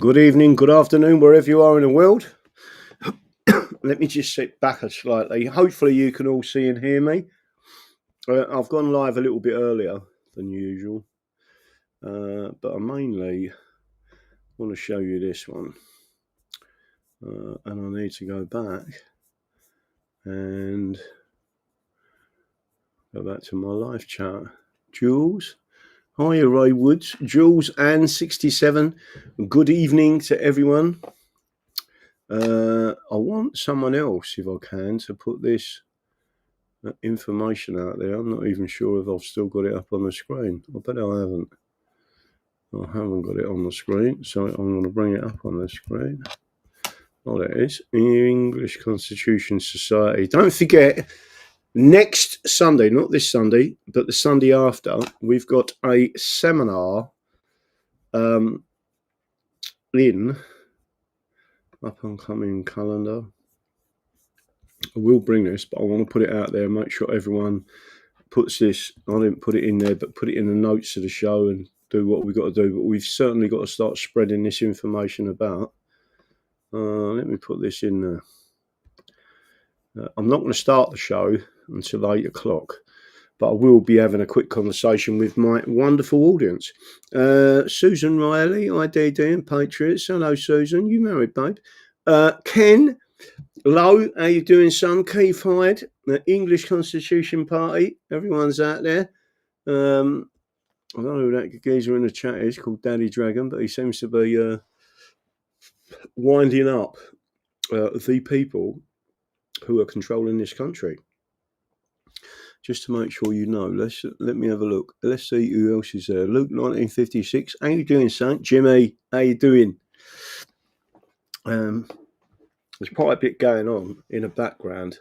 Good evening, good afternoon, wherever you are in the world. Let me just sit back slightly. Hopefully you can all see and hear me. I've gone live a little bit earlier than usual, but I mainly want to show you this one. And I need to go back and go back to my live chat. Jules. Hiya, Ray Woods. Jules and 67. Good evening to everyone. I want someone else, if I can, to put this information out there. I'm not even sure if I've still got it up on the screen. I bet I haven't. I haven't got it on the screen, so I'm going to bring it up on the screen. Oh, there it is. English Constitution Society. Don't forget, next Sunday, not this Sunday, but the Sunday after, we've got a seminar in up and coming calendar. I will bring this, but I want to put it out there and make sure everyone puts this. I didn't put it in there, but put it in the notes of the show and do what we've got to do. But we've certainly got to start spreading this information about. Let me put this in there. I'm not going to start the show until 8 o'clock, but I will be having a quick conversation with my wonderful audience. Susan Riley, IDD and Patriots. Hello, Susan. You married, babe. Ken Low, how you doing, son? Keith Hyde, the English Constitution Party. Everyone's out there. I don't know who that geezer in the chat is, called Daddy Dragon, but he seems to be winding up the people who are controlling this country. Just to make sure you know, let me have a look. Let's see who else is there. Luke 1956. How you doing, son? Jimmy, how you doing? There's quite a bit going on in the background.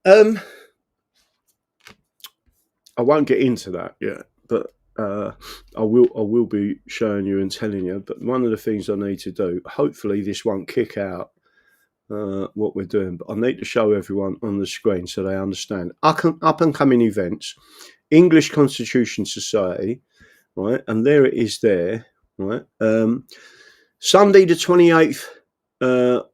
I won't get into that yet, but I will be showing you and telling you. But one of the things I need to do, hopefully this won't kick out what we're doing, but I need to show everyone on the screen so they understand. Up and coming events, English Constitution Society, right? And there it is there, right? Sunday the 28th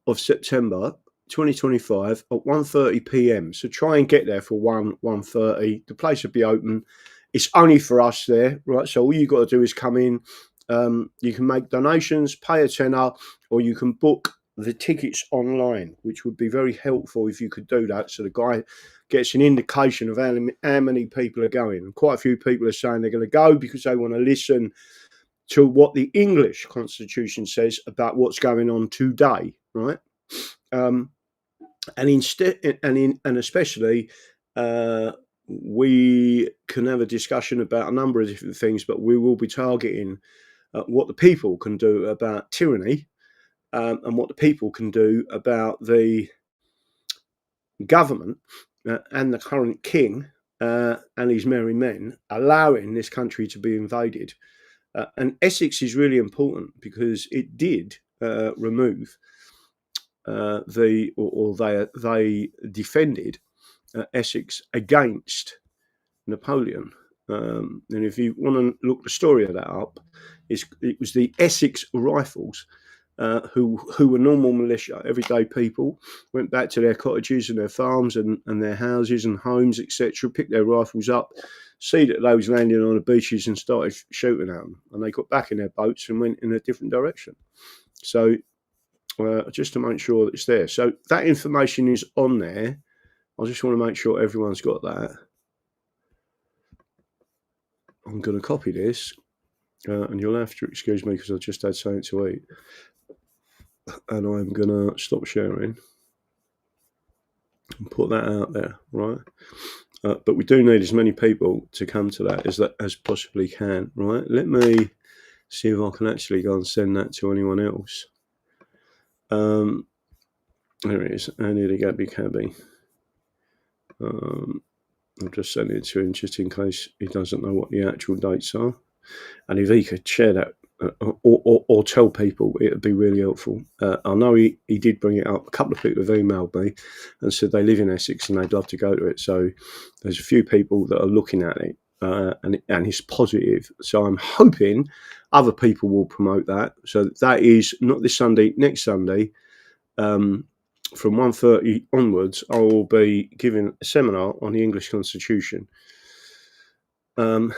of September 2025 at 1:30 p.m. So try and get there for 1:30. The place will be open. It's only for us there, right? So all you got to do is come in. You can make donations, pay a tenner, or you can book the tickets online, which would be very helpful if you could do that, so the guy gets an indication of how many people are going. And quite a few people are saying they're going to go because they want to listen to what the English Constitution says about what's going on today, right? And especially we can have a discussion about a number of different things, but we will be targeting what the people can do about tyranny. And what the people can do about the government and the current king and his merry men allowing this country to be invaded. And Essex is really important because it did remove they defended Essex against Napoleon. And if you want to look the story of that up, it was the Essex Rifles. Who were normal militia, everyday people, went back to their cottages and their farms and their houses and homes, etc., picked their rifles up, see that they was landing on the beaches and started shooting at them. And they got back in their boats and went in a different direction. So just to make sure that it's there. So that information is on there. I just want to make sure everyone's got that. I'm going to copy this. And you'll have to excuse me because I just had something to eat. And I'm going to stop sharing and put that out there, right? But we do need as many people to come to that as possibly can, right? Let me see if I can actually go and send that to anyone else. There it is. Andy the Gabby Cabby. I'll just send it to him just in case he doesn't know what the actual dates are. And if he could share that or tell people, it would be really helpful. I know he did bring it up. A couple of people have emailed me and said they live in Essex and they'd love to go to it. So there's a few people that are looking at it. and it's positive. So I'm hoping other people will promote that. So that is not this Sunday, next Sunday. From 1:30 onwards, I will be giving a seminar on the English Constitution. And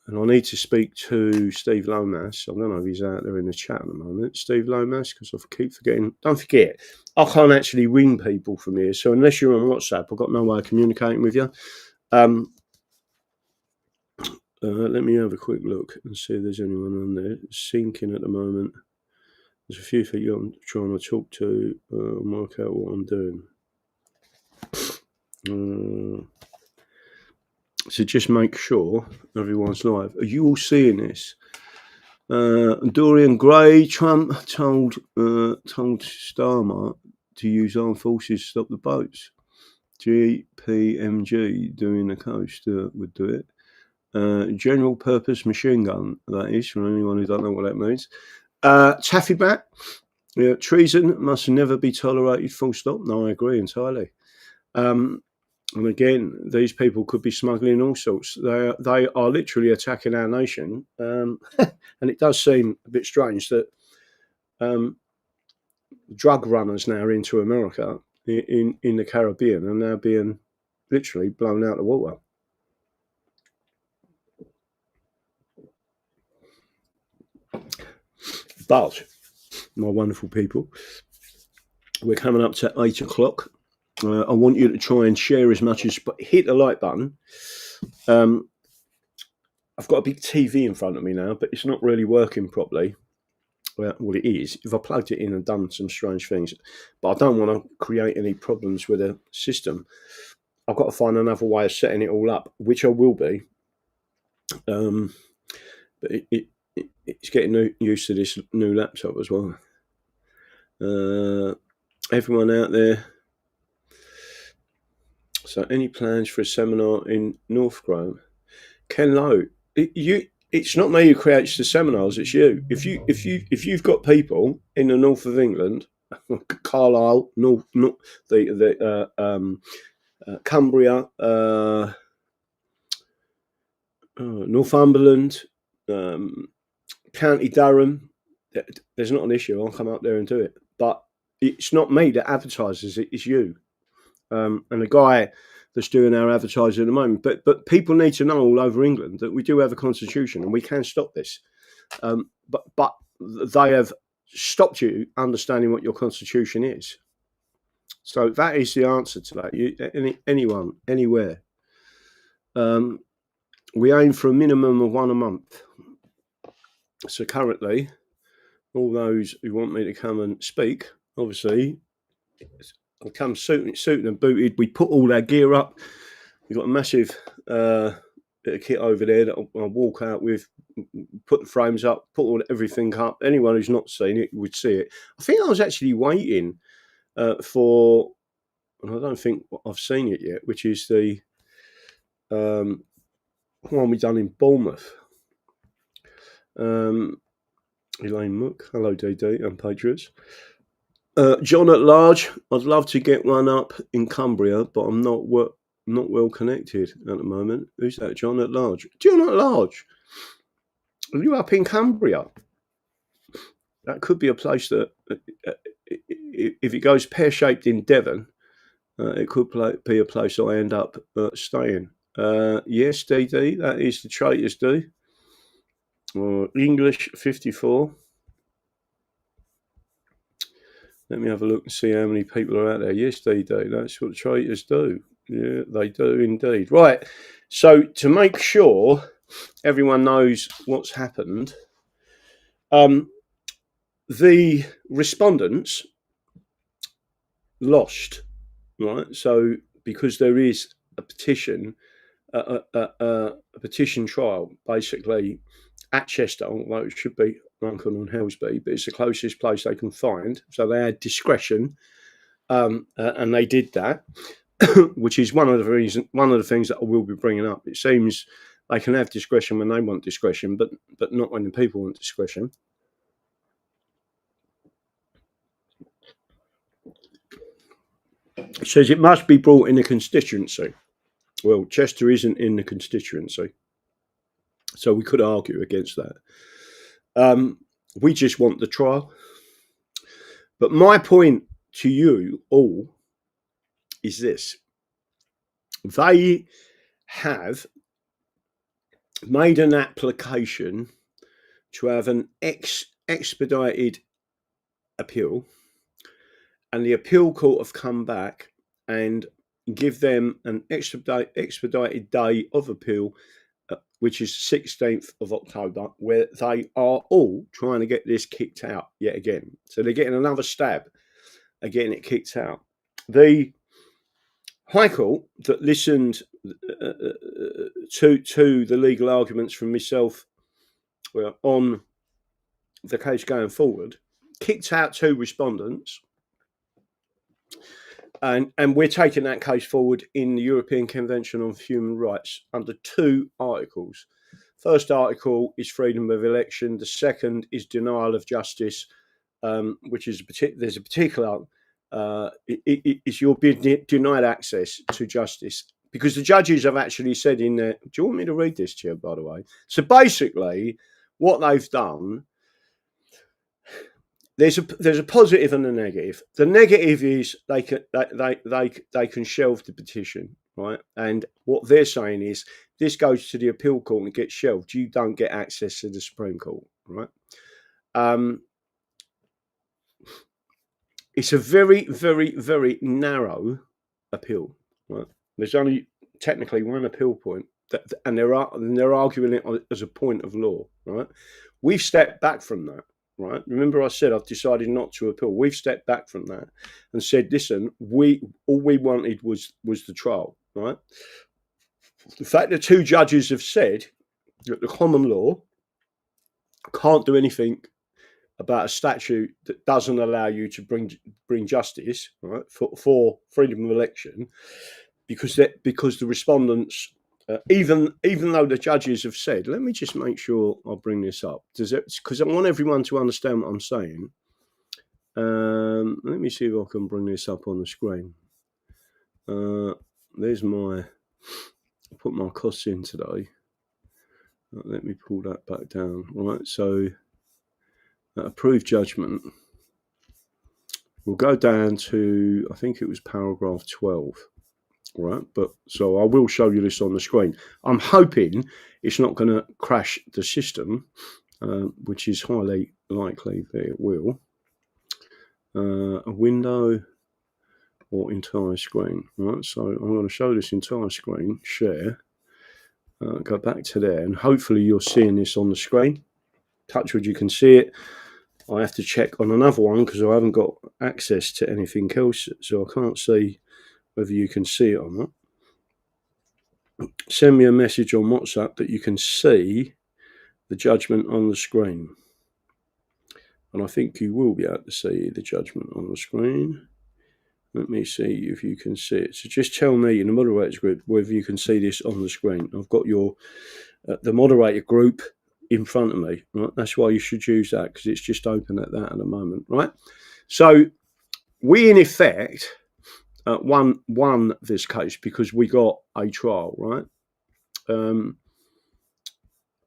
I need to speak to Steve Lomas. I don't know if he's out there in the chat at the moment. Steve Lomas, because I keep forgetting. Don't forget, I can't actually ring people from here. So unless you're on WhatsApp, I've got no way of communicating with you. Let me have a quick look and see if there's anyone on there. It's syncing at the moment. There's a few people I'm trying to talk to and work out what I'm doing. So just make sure everyone's live. Are you all seeing this? Dorian Gray, Trump told Starmer to use armed forces to stop the boats. GPMG doing the coast would do it. General purpose machine gun, that is, for anyone who don't know what that means. Taffy bat, treason must never be tolerated, full stop. No, I agree entirely. And again, these people could be smuggling all sorts. They are literally attacking our nation. And it does seem a bit strange that drug runners now into America in the Caribbean are now being literally blown out of the water. But, my wonderful people, we're coming up to 8 o'clock. I want you to try and share as much as, but hit the like button. I've got a big TV in front of me now, but it's not really working properly. Well, it is. If I plugged it in and done some strange things, but I don't want to create any problems with the system. I've got to find another way of setting it all up, which I will be. But it's getting used to this new laptop as well. Everyone out there. So, any plans for a seminar in North Grove? Ken Lowe, it's not me who creates the seminars. It's you. If you've got people in the north of England, Carlisle, Cumbria, Northumberland, County Durham, there's not an issue. I'll come up there and do it. But it's not me that advertises it. It's you. And the guy that's doing our advertising at the moment. But people need to know all over England that we do have a constitution and we can stop this. But they have stopped you understanding what your constitution is. So that is the answer to that. Anyone, anywhere. We aim for a minimum of one a month. So currently, all those who want me to come and speak, obviously, I'll come suited and booted. We put all our gear up. We've got a massive bit of kit over there that I'll walk out with, put the frames up, put everything up. Anyone who's not seen it would see it. I think I was actually waiting for, and I don't think I've seen it yet, which is the one we done in Bournemouth. Elaine Mook, hello DD and Patriots. John at Large, I'd love to get one up in Cumbria, but I'm not well connected at the moment. Who's that? John at Large. John at Large, are you up in Cumbria? That could be a place that, if it goes pear-shaped in Devon, it could be a place I end up staying. Yes, DD, that is the Traitors do. English 54. Let me have a look and see how many people are out there. Yes, they do. That's what the Traitors do. Yeah, they do indeed. Right. So to make sure everyone knows what's happened, the respondents lost. Right. So because there is a petition, a petition trial, basically at Chester, although it should be Runcorn and Helsby, but it's the closest place they can find. So they had discretion, and they did that, which is one of the things that I will be bringing up. It seems they can have discretion when they want discretion, but not when the people want discretion. It says it must be brought in a constituency. Well, Chester isn't in the constituency. So we could argue against that. We just want the trial. But my point to you all is this. They have made an application to have an expedited appeal, and the appeal court have come back and give them an expedited day of appeal, which is 16th of October, where they are all trying to get this kicked out yet again. So they're getting another stab at getting it kicked out. The High Court that listened to the legal arguments from myself on the case going forward kicked out 2 respondents, and we're taking that case forward in the European Convention on Human Rights under 2 articles. First article is freedom of election. The second is denial of justice, which is there's a particular is you're being denied access to justice, because the judges have actually said in there. Do you want me to read this to you, by the way? So basically, what they've done, there's a positive and a negative. The negative is they can shelve the petition, right? And what they're saying is this goes to the appeal court and gets shelved. You don't get access to the Supreme Court, right? It's a very, very, very narrow appeal, right? There's only technically one appeal point, and they're arguing it as a point of law, right? We've stepped back from that, right? Remember, I said I've decided not to appeal. We've stepped back from that and said, listen, all we wanted was the trial, right? The fact that 2 judges have said that the common law can't do anything about a statute that doesn't allow you to bring justice, right, for freedom of election, because the respondents, even though the judges have said, let me just make sure I'll bring this up, because I want everyone to understand what I'm saying. Let me see if I can bring this up on the screen. There's I put my costs in today. Let me pull that back down. Right, so approved judgment. We'll go down to, I think it was paragraph 12. Right, but so I will show you this on the screen. I'm hoping it's not going to crash the system, which is highly likely that it will. A window or entire screen, right? So I'm going to show this entire screen, share, go back to there, and hopefully you're seeing this on the screen. Touch wood, you can see it. I have to check on another one because I haven't got access to anything else, so I can't see whether you can see it or not. Send me a message on WhatsApp that you can see the judgment on the screen. And I think you will be able to see the judgment on the screen. Let me see if you can see it. So just tell me in the moderators group whether you can see this on the screen. I've got the moderator group in front of me, right? That's why you should use that, because it's just open at that at the moment, right? So we in effect won this case because we got a trial, right?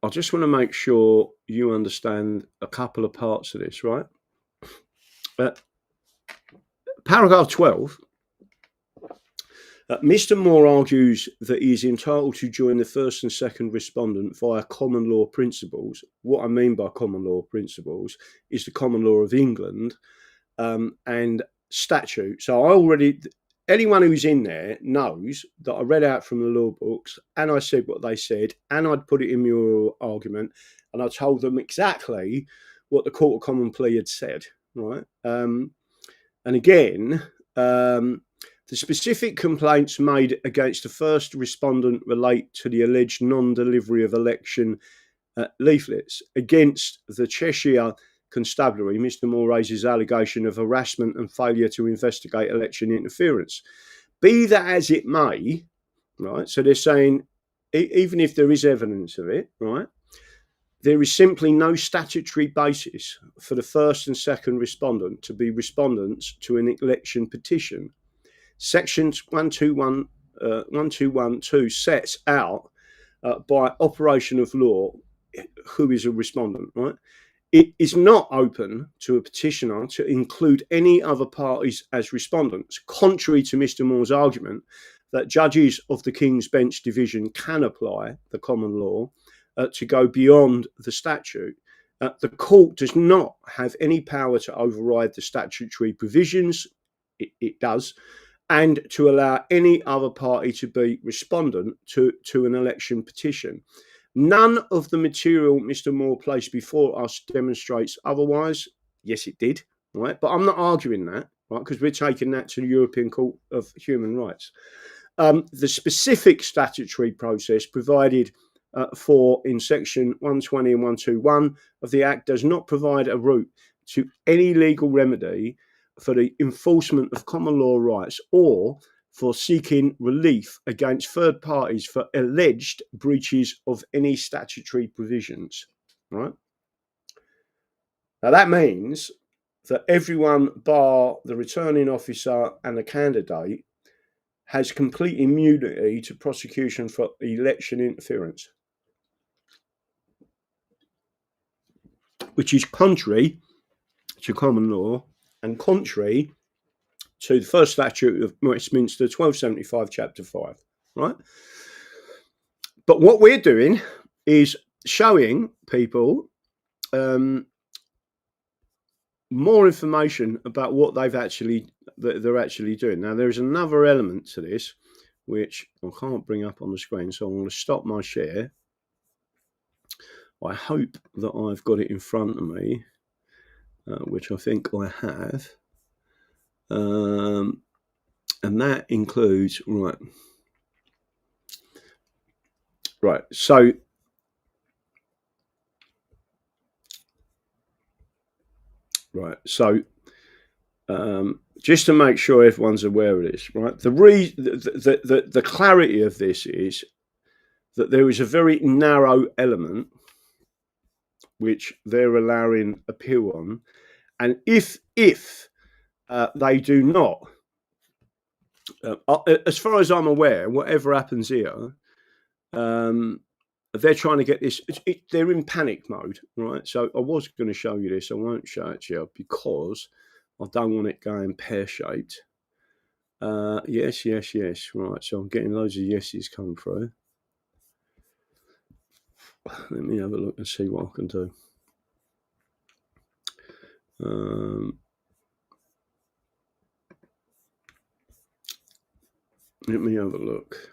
I just want to make sure you understand a couple of parts of this, right? Paragraph 12, Mr. Moore argues that he is entitled to join the first and second respondent via common law principles. What I mean by common law principles is the common law of England and statute. So anyone who's in there knows that I read out from the law books and I said what they said, and I'd put it in your argument, and I told them exactly what the Court of Common Pleas had said, right? And again, the specific complaints made against the first respondent relate to the alleged non-delivery of election leaflets. Against the Cheshire Constabulary, Mr. Moore raises allegation of harassment and failure to investigate election interference. Be that as it may, right? So they're saying, even if there is evidence of it, right, there is simply no statutory basis for the first and second respondent to be respondents to an election petition. Section 1212 sets out by operation of law who is a respondent, right? It is not open to a petitioner to include any other parties as respondents, contrary to Mr. Moore's argument that judges of the King's Bench Division can apply the common law to go beyond the statute. The court does not have any power to override the statutory provisions, it does, and to allow any other party to be respondent to an election petition. None of the material Mr. Moore placed before us demonstrates otherwise. Yes, it did, right? But I'm not arguing that, right? Because we're taking that to the European Court of Human Rights. The specific statutory process provided for in section 120 and 121 of the Act does not provide a route to any legal remedy for the enforcement of common law rights or for seeking relief against third parties for alleged breaches of any statutory provisions, right? Now that means that everyone bar the returning officer and the candidate has complete immunity to prosecution for election interference, which is contrary to common law and contrary to the first statute of Westminster 1275 chapter 5, right? But what we're doing is showing people more information about what they're actually doing. Now there's another element to this which I can't bring up on the screen, so I'm going to stop my share. I hope that I've got it in front of me, which I think I have. And that includes, right. So just to make sure everyone's aware of this, right? The clarity of this is that there is a very narrow element which they're allowing appeal on, and if they do not, as far as I'm aware, whatever happens here, they're trying to get this. They're in panic mode, right? So I was going to show you this. I won't show it to you because I don't want it going pear-shaped. Yes. Right. So I'm getting loads of yeses come through. Let me have a look and see what I can do. Let me have a look.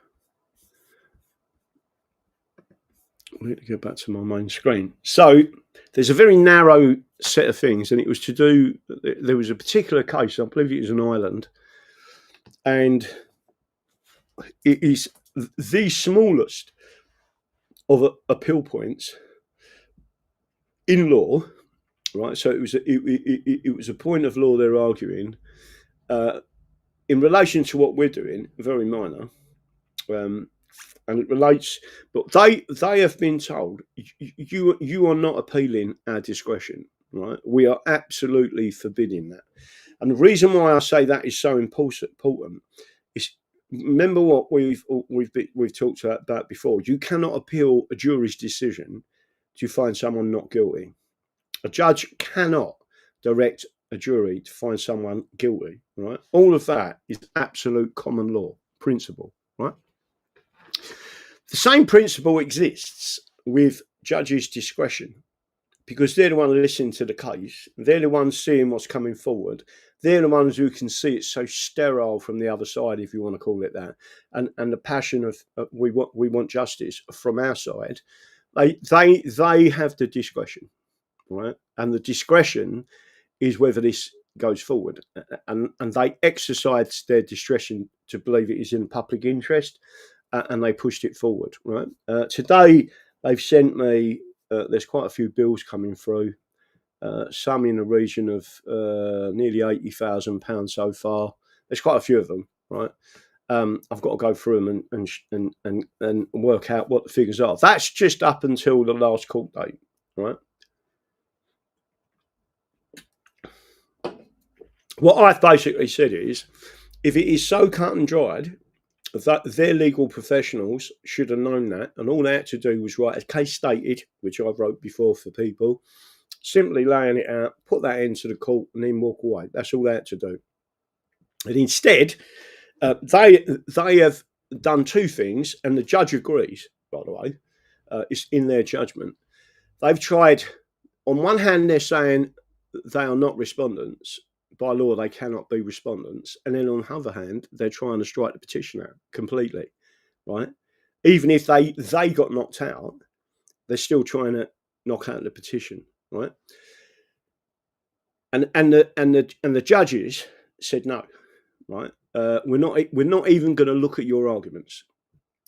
I need to go back to my main screen. So there's a very narrow set of things, and it was to do. There was a particular case. I believe it was an island, and it is the smallest of appeal points in law, right? So it was a point of law they're arguing in relation to what we're doing, very minor, and it relates. But they have been told you are not appealing our discretion, right? We are absolutely forbidding that. And the reason why I say that is so important is, remember what we've talked about before. You cannot appeal a jury's decision to find someone not guilty. A judge cannot direct a jury to find someone guilty, right? All of that is absolute common law principle, right? The same principle exists with judges' discretion, because they're the ones listening to the case. They're the ones seeing what's coming forward. They're the ones who can see it's so sterile from the other side, if you want to call it that, and the passion of we want justice from our side. They have the discretion, right? And the discretion is whether this goes forward, and they exercise their discretion to believe it is in the public interest, and they pushed it forward, right? Today they've sent me. There's quite a few bills coming through, some in the region of nearly £80,000 so far. There's quite a few of them, right? I've got to go through them and work out what the figures are. That's just up until the last court date, right? What I've basically said is, if it is so cut and dried that their legal professionals should have known that, and all they had to do was write a case stated, which I wrote before for people, simply laying it out, put that into the court, and then walk away. That's all they had to do. And instead, they have done two things, and the judge agrees, by the way. It's in their judgment. They've tried, on one hand, they're saying they are not respondents. By law, they cannot be respondents. And then on the other hand, they're trying to strike the petition out completely, right? Even if they got knocked out, they're still trying to knock out the petition, right? And the judges said no, right? We're not even going to look at your arguments,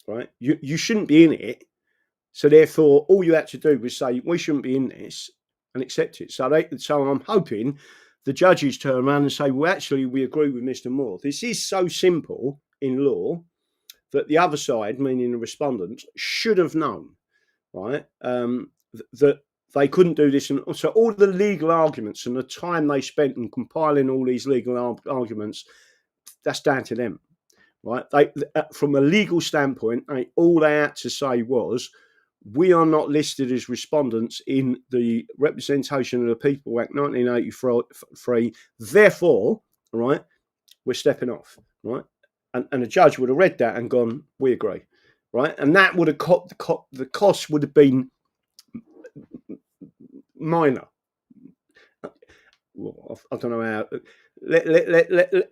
right? You shouldn't be in it. So therefore, all you had to do was say we shouldn't be in this and accept it. So I'm hoping the judges turn around and say, well, actually, we agree with Mr. Moore. This is so simple in law that the other side, meaning the respondents, should have known, right? That they couldn't do this. And so all the legal arguments and the time they spent in compiling all these legal arguments, that's down to them, right? From a legal standpoint, all they had to say was, we are not listed as respondents in the Representation of the People Act 1983. Therefore, right, we're stepping off, right? And the judge would have read that and gone, we agree, right? And that would have the cost would have been minor. Well, I don't know how.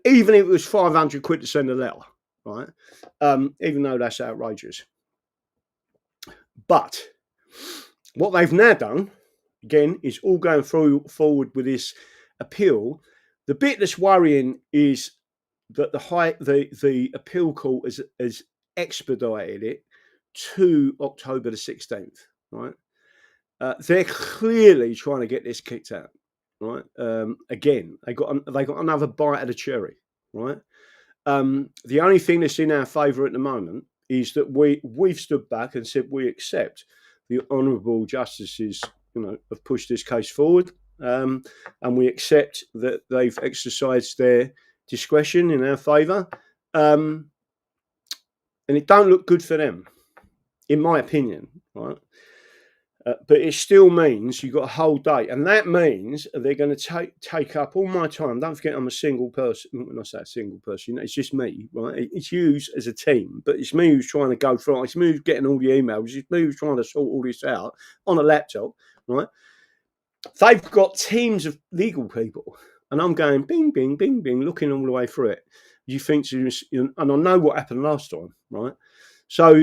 Even if it was 500 quid to send a letter, right? Even though that's outrageous. But what they've now done, again, is all going forward with this appeal. The bit that's worrying is that the appeal court has expedited it to October the 16th. Right? They're clearly trying to get this kicked out. Right? Again, they got another bite of the cherry. Right? The only thing that's in our favour at the moment is that we've stood back and said we accept the honourable justices, have pushed this case forward, and we accept that they've exercised their discretion in our favour, and it don't look good for them, in my opinion, right? But it still means you've got a whole day, and that means they're going to take up all my time. Don't forget, I'm a single person. When I say a single person, it's just me, right? It's you as a team, but it's me who's trying to go through. It's me who's getting all the emails. It's me who's trying to sort all this out on a laptop, right? They've got teams of legal people, and I'm going bing, bing, bing, bing, looking all the way through it. You think, and I know what happened last time, right? So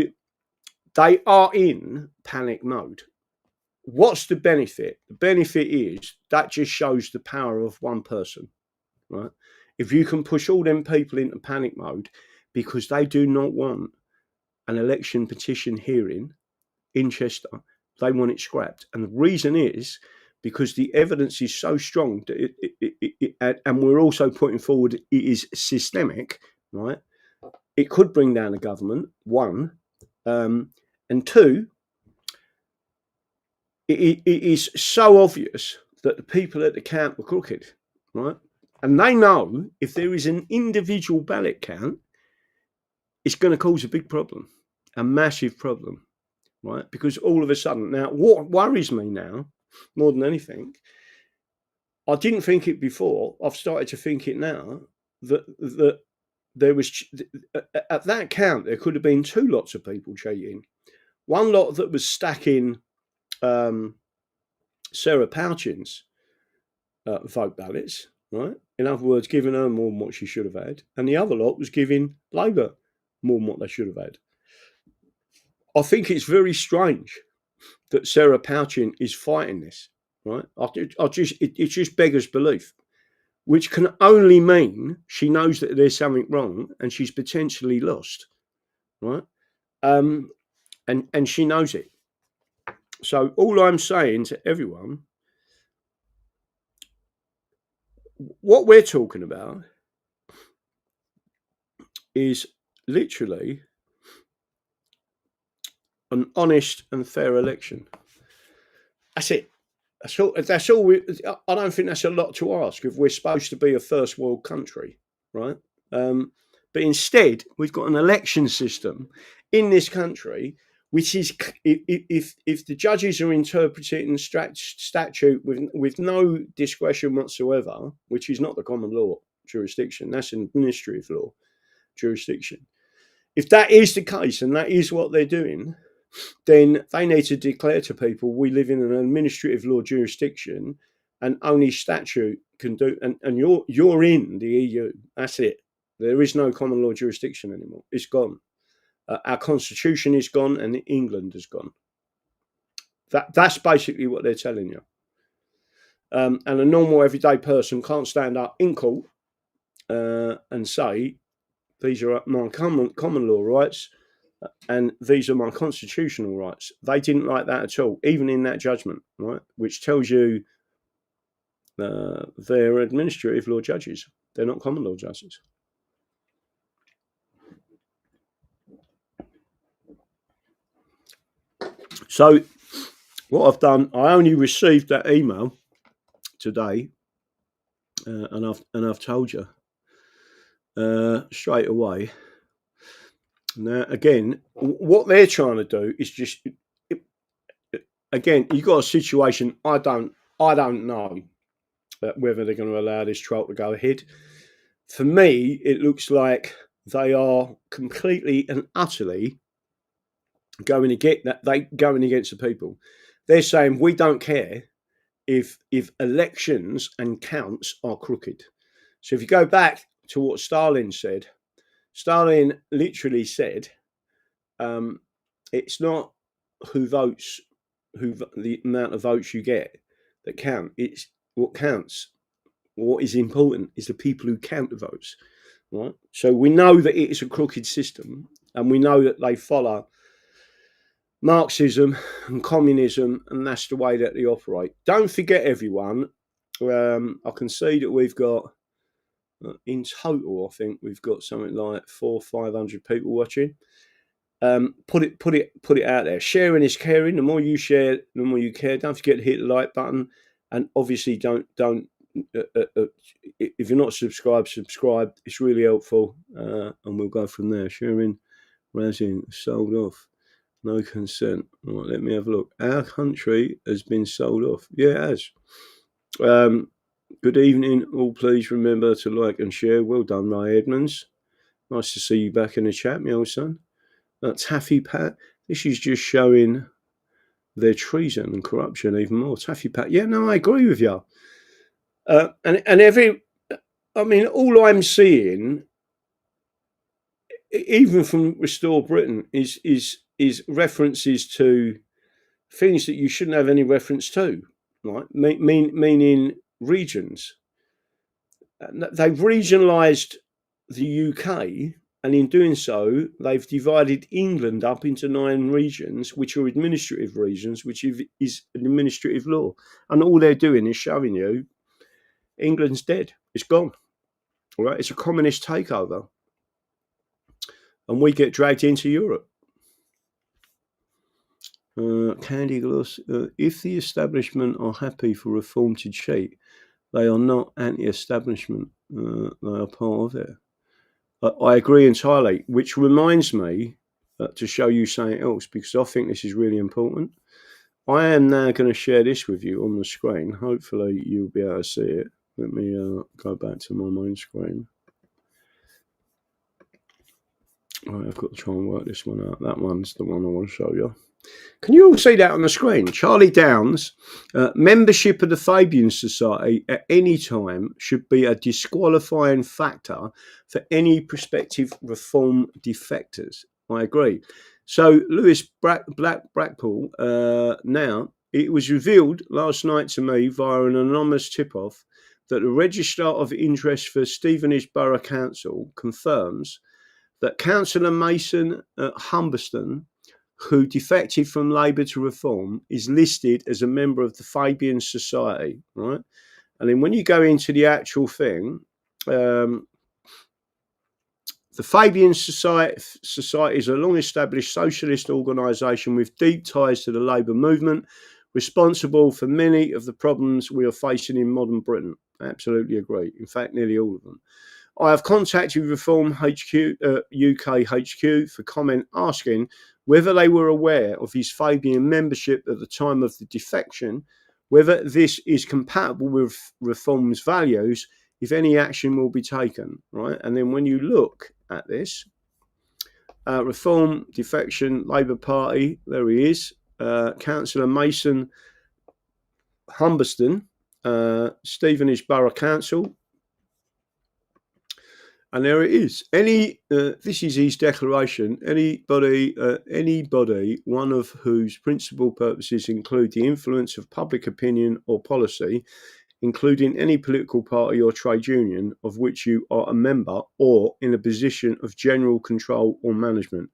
they are in panic mode. What's the benefit? The benefit is that just shows the power of one person, right? If you can push all them people into panic mode because they do not want an election petition hearing in Chester, they want it scrapped. And the reason is because the evidence is so strong that and we're also putting forward it is systemic, right? It could bring down the government, one, and two, it is so obvious that the people at the count were crooked, right? And they know if there is an individual ballot count, it's going to cause a big problem, a massive problem, right? Because all of a sudden, now what worries me now more than anything, I didn't think it before, I've started to think it now, that there was, at that count, there could have been two lots of people cheating. One lot that was stacking Sarah Pouchin's vote ballots, right? In other words, giving her more than what she should have had. And the other lot was giving Labour more than what they should have had. I think it's very strange that Sarah Pouchin is fighting this, right? It just beggars belief, which can only mean she knows that there's something wrong and she's potentially lost, right? And she knows it. So all I'm saying to everyone, what we're talking about is literally an honest and fair election. That's it. That's all. I don't think that's a lot to ask if we're supposed to be a first world country, right? But instead, we've got an election system in this country, which is, if the judges are interpreting statute with no discretion whatsoever, which is not the common law jurisdiction, that's an administrative law jurisdiction. If that is the case, and that is what they're doing, then they need to declare to people, we live in an administrative law jurisdiction, and only statute can do, and you're in the EU. That's it. There is no common law jurisdiction anymore. It's gone. Our constitution is gone, and England has gone. That's basically what they're telling you. And a normal everyday person can't stand up in court and say, these are my common law rights, and these are my constitutional rights. They didn't like that at all, even in that judgment, right? Which tells you they're administrative law judges. They're not common law judges. So what I've done, I only received that email today, and I've told you straight away. Now, again, what they're trying to do is just, again, you've got a situation. I don't know whether they're going to allow this trial to go ahead. For me, it looks like they are completely and utterly going against the people. They're saying, we don't care if elections and counts are crooked. So if you go back to what Stalin said, Stalin literally said, it's not the amount of votes you get that count. It's what counts. What is important is the people who count the votes, right? So we know that it is a crooked system, and we know that they follow Marxism and communism, and that's the way that they operate. Don't forget, everyone. I can see that we've got, in total, I think we've got something like 400 or 500 people watching. Put it out there. Sharing is caring. The more you share, the more you care. Don't forget to hit the like button, and obviously don't. If you're not subscribed, subscribe. It's really helpful, and we'll go from there. Sharing, Razin, sold off. No consent. Right, let me have a look. Our country has been sold off. Yeah, it has. Good evening, all. Please remember to like and share. Well done, Ray Edmonds. Nice to see you back in the chat, my old son. Taffy Pat. This is just showing their treason and corruption even more. Taffy Pat. Yeah, no, I agree with you. All I'm seeing, even from Restore Britain, is references to things that you shouldn't have any reference to, right? Meaning regions. They've regionalised the UK, and in doing so, they've divided England up into 9 regions, which are administrative regions, which is administrative law. And all they're doing is showing you England's dead. It's gone. All right, it's a communist takeover, and we get dragged into Europe. Candy Gloss. If the establishment are happy for reform to cheat, they are not anti-establishment. They are part of it. I agree entirely. Which reminds me to show you something else, because I think this is really important. I am now going to share this with you on the screen. Hopefully you'll be able to see it. Let me go back to my main screen. Right, I've got to try and work this one out. That one's the one I want to show you. Can you all see that on the screen? Charlie Downs, membership of the Fabian Society at any time should be a disqualifying factor for any prospective reform defectors. I agree. So Lewis Blackpool, now, it was revealed last night to me via an anonymous tip-off that the Registrar of Interest for Stevenage Borough Council confirms that Councillor Mason Humberston, who defected from Labour to Reform, is listed as a member of the Fabian Society, right? And then when you go into the actual thing, the Fabian Society is a long-established socialist organisation with deep ties to the Labour movement, responsible for many of the problems we are facing in modern Britain. I absolutely agree. In fact, nearly all of them. I have contacted Reform HQ, UK HQ for comment asking whether they were aware of his Fabian membership at the time of the defection, whether this is compatible with Reform's values, if any action will be taken, right? And then when you look at this, Reform, defection, Labour Party, there he is, Councillor Mason Humberston, Stevenage Borough Council, and there it is. This is his declaration. Anybody, one of whose principal purposes include the influence of public opinion or policy, including any political party or trade union of which you are a member or in a position of general control or management.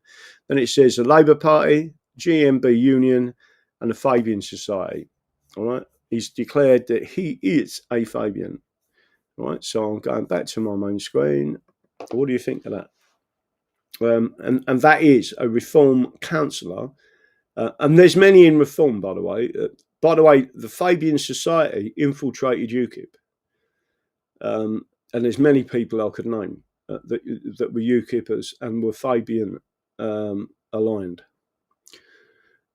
Then it says the Labour Party, GMB Union, and the Fabian Society. All right. He's declared that he is a Fabian. Right, so I'm going back to my main screen. What do you think of that? And that is a Reform councillor, and there's many in Reform, by the way. The Fabian Society infiltrated UKIP, and there's many people I could name that were UKIPers and were Fabian aligned.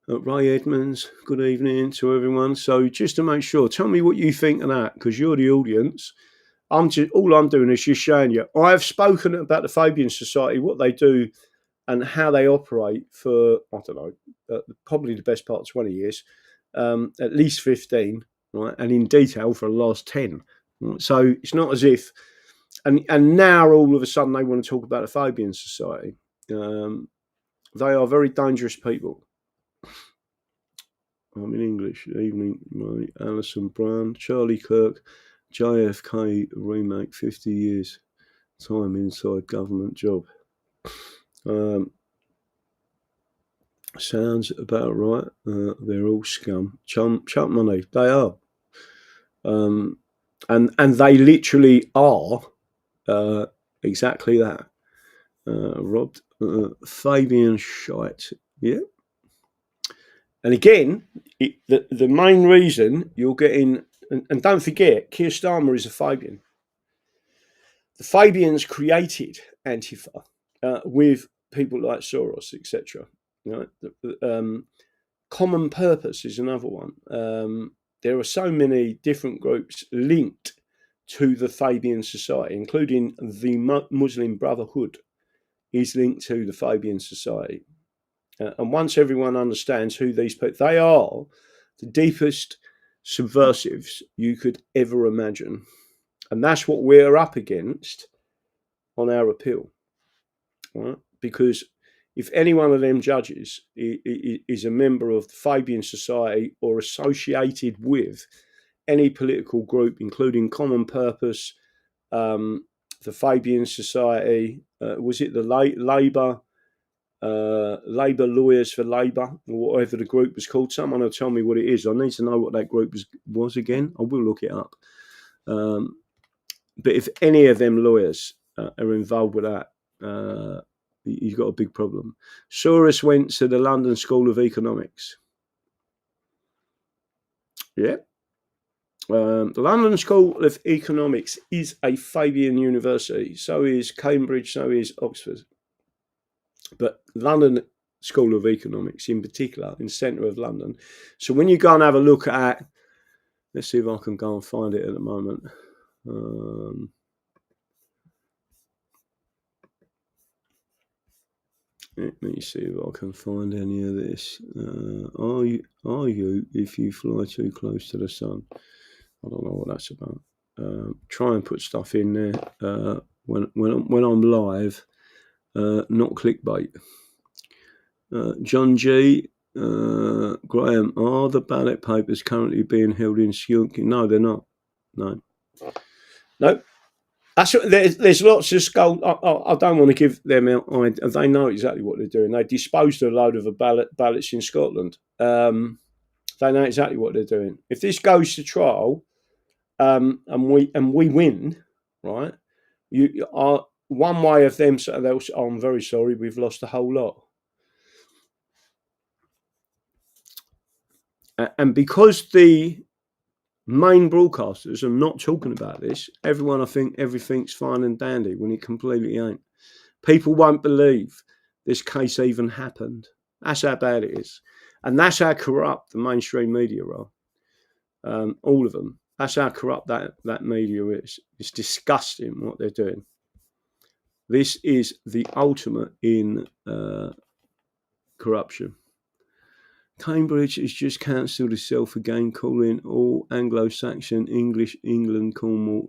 Ray Edmonds, good evening to everyone. So just to make sure, tell me what you think of that, because you're the audience. All I'm doing is just showing you. I have spoken about the Fabian Society, what they do, and how they operate for, I don't know, probably the best part of 20 years, at least 15, right? And in detail for the last 10. Right? So it's not as if, and now all of a sudden they want to talk about the Fabian Society. They are very dangerous people. I'm in English. Evening, Alison Brown, Charlie Kirk. JFK remake, 50 years time inside government job. Sounds about right. They're all scum. Chump money. They are. And they literally are exactly that. Robbed. Fabian shite. Yeah. And again, the main reason you're getting... And don't forget, Keir Starmer is a Fabian. The Fabians created Antifa with people like Soros, etc. You know, Common Purpose is another one. There are so many different groups linked to the Fabian Society, including the Muslim Brotherhood is linked to the Fabian Society. And once everyone understands who these people, they are the deepest subversives you could ever imagine, and that's what we're up against on our appeal, right? Because if any one of them judges is a member of the Fabian Society or associated with any political group, including Common Purpose, the Fabian Society, was it the Labour Lawyers for Labour, or whatever the group was called. Someone will tell me what it is. I need to know what that group was again. I will look it up. But if any of them lawyers are involved with that, you've got a big problem. Soros went to the London School of Economics. Yeah. The London School of Economics is a Fabian university. So is Cambridge, so is Oxford. But London School of Economics in particular, in the centre of London. So when you go and have a look at, let's see if I can go and find it at the moment. Let me see if I can find any of this. Are you if you fly too close to the sun? I don't know what that's about. Try and put stuff in there when I'm live. Not clickbait. John G. Graham, are the ballot papers currently being held in Skilking? No, they're not. No. There's lots of skulls. I don't want to give them out. They know exactly what they're doing. They disposed of a load of ballots in Scotland. They know exactly what they're doing. If this goes to trial, and we win, right? You are one way of them. So they'll say, oh, I'm very sorry, we've lost a whole lot. And because the Main broadcasters are not talking about this. Everyone, I think, everything's fine and dandy when it completely ain't. People won't believe this case even happened. That's how bad it is. And that's how corrupt the mainstream media are. All of them. That's how corrupt that media is. It's disgusting what they're doing. This is the ultimate in corruption. Cambridge has just cancelled itself again, calling all Anglo-Saxon, English, England, Cornwall,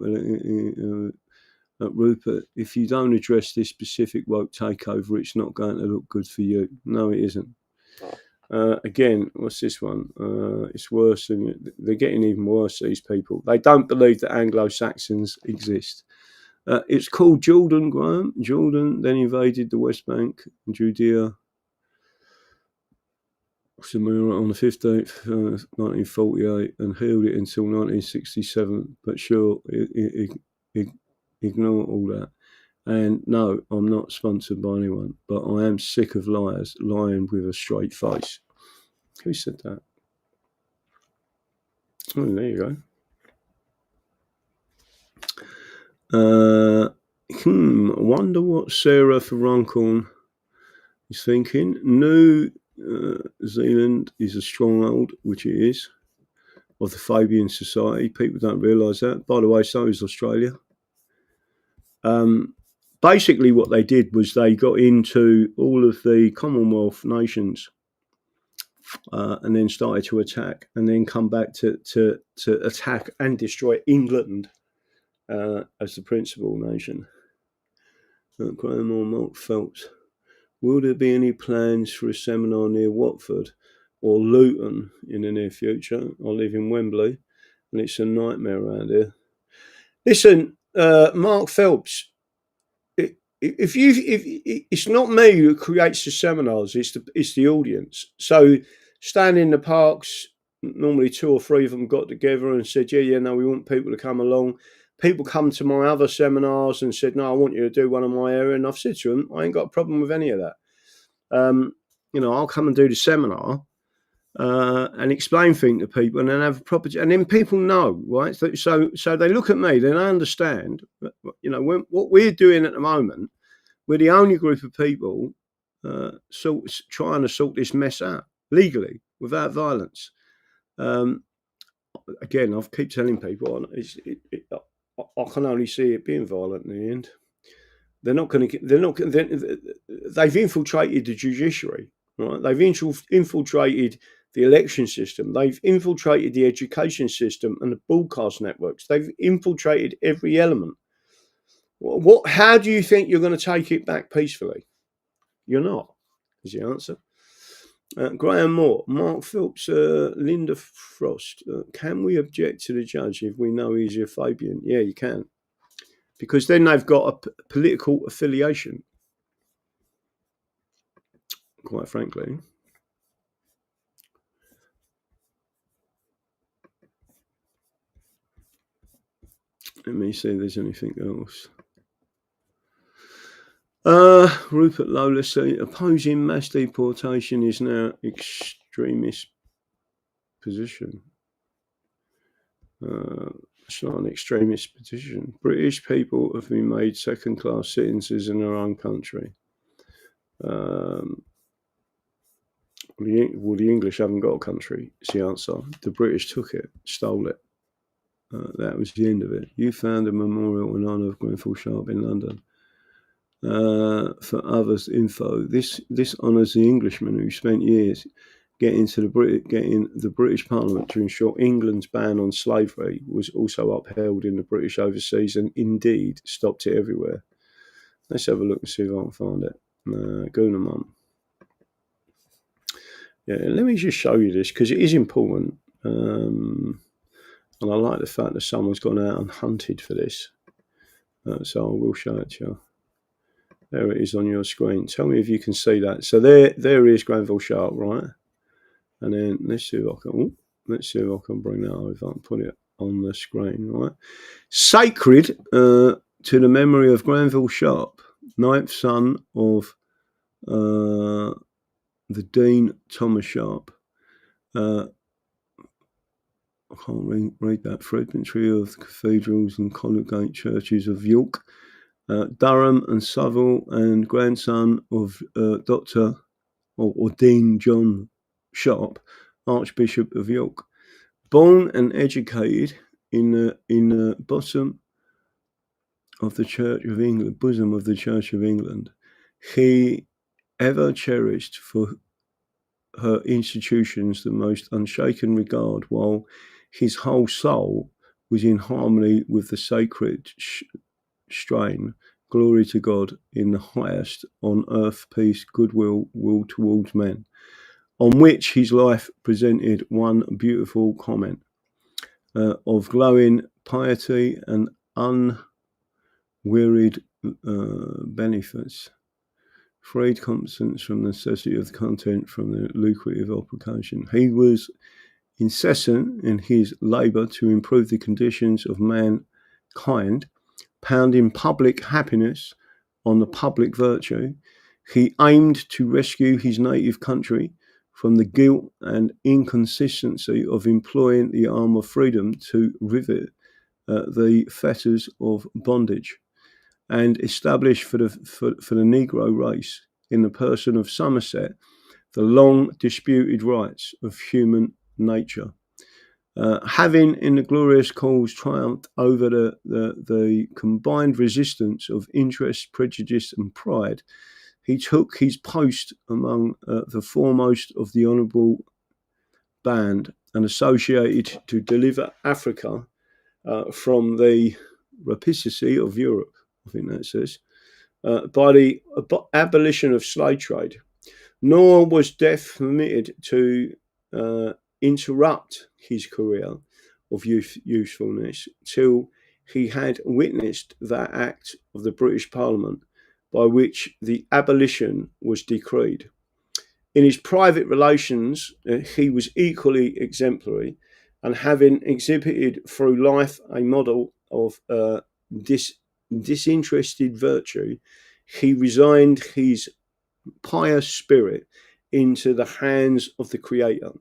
Rupert, if you don't address this specific woke takeover, it's not going to look good for you. No, it isn't. Again, what's this one? It's worse than they're getting even worse. These people, they don't believe that Anglo-Saxons exist. It's called Jordan, Graham. Jordan then invaded the West Bank and Judea on the 15th, 1948, and held it until 1967. But sure, ignore all that. And no, I'm not sponsored by anyone, but I am sick of liars lying with a straight face. Who said that? Oh, there you go. Wonder what Sarah for Runcorn is thinking. New Zealand is a stronghold, which it is, of the Fabian Society. People don't realise that. By the way, so is Australia. Basically, what they did was they got into all of the Commonwealth nations and then started to attack, and then come back to attack and destroy England as the principal nation. Graham or Mark Phelps. Will there be any plans for a seminar near Watford or Luton in the near future? I live in Wembley, and it's a nightmare around here. Listen, Mark Phelps, if it's not me who creates the seminars, it's the audience. So stand in the parks, normally 2 or 3 of them got together and said, no, we want people to come along. People come to my other seminars and said, no, I want you to do one in my area. And I've said to them, I ain't got a problem with any of that. I'll come and do the seminar and explain things to people, and then have a proper, and then people know, right? So they look at me, then I understand, what we're doing at the moment, we're the only group of people trying to sort this mess out legally, without violence. Again, I keep telling people, I can only see it being violent in the end. They've infiltrated the judiciary, right? They've infiltrated the election system. They've infiltrated the education system and the broadcast networks. They've infiltrated every element. How do you think you're going to take it back peacefully? You're not, is the answer. Graham Moore, Mark Phelps, Linda Frost. Can we object to the judge if we know he's a Fabian? Yeah, you can. Because then they've got a political affiliation, quite frankly. Let me see if there's anything else. Rupert Lola say opposing mass deportation is now extremist position. It's not an extremist position. British people have been made second-class citizens in their own country. The English haven't got a country, is the answer. The British took it, stole it. That was the end of it. You found a memorial in honour of Grenfell Sharp in London. For others' info, this honours the Englishman who spent years getting the British Parliament to ensure England's ban on slavery was also upheld in the British overseas, and indeed stopped it everywhere. Let's have a look and see if I can find it. Guna Mum. Yeah, let me just show you this because it is important. And I like the fact that someone's gone out and hunted for this. So I will show it to you. There it is on your screen. Tell me if you can see that. So there is Grenfell Sharp, right? And then let's see if I can bring that over and put it on the screen, right? Sacred to the memory of Grenfell Sharp, 9th son of the Dean Thomas Sharp. I can't read that. Fragmentary of the cathedrals and collegiate churches of York, Durham and Southall, and grandson of Dr. or Dean John Sharp, Archbishop of York. Born and educated in the bosom of the Church of England, he ever cherished for her institutions the most unshaken regard, while his whole soul was in harmony with the sacred strain. Glory to God in the highest, on earth peace, goodwill, will towards men. On which his life presented one beautiful comment of glowing piety and unwearied benefits, freed competence from the necessity of the content from the lucrative application. He was incessant in his labour to improve the conditions of mankind, pounding public happiness on the public virtue. He aimed to rescue his native country from the guilt and inconsistency of employing the arm of freedom to rivet the fetters of bondage, and establish for the Negro race, in the person of Somerset, the long disputed rights of human nature. Having in the glorious cause triumphed over the combined resistance of interest, prejudice, and pride, he took his post among the foremost of the honourable band, and associated to deliver Africa from the rapacity of Europe, I think that says, by the abolition of slave trade. Nor was death permitted to interrupt his career of usefulness till he had witnessed that act of the British Parliament by which the abolition was decreed. In his private relations, he was equally exemplary, and having exhibited through life a model of disinterested virtue, he resigned his pious spirit into the hands of the Creator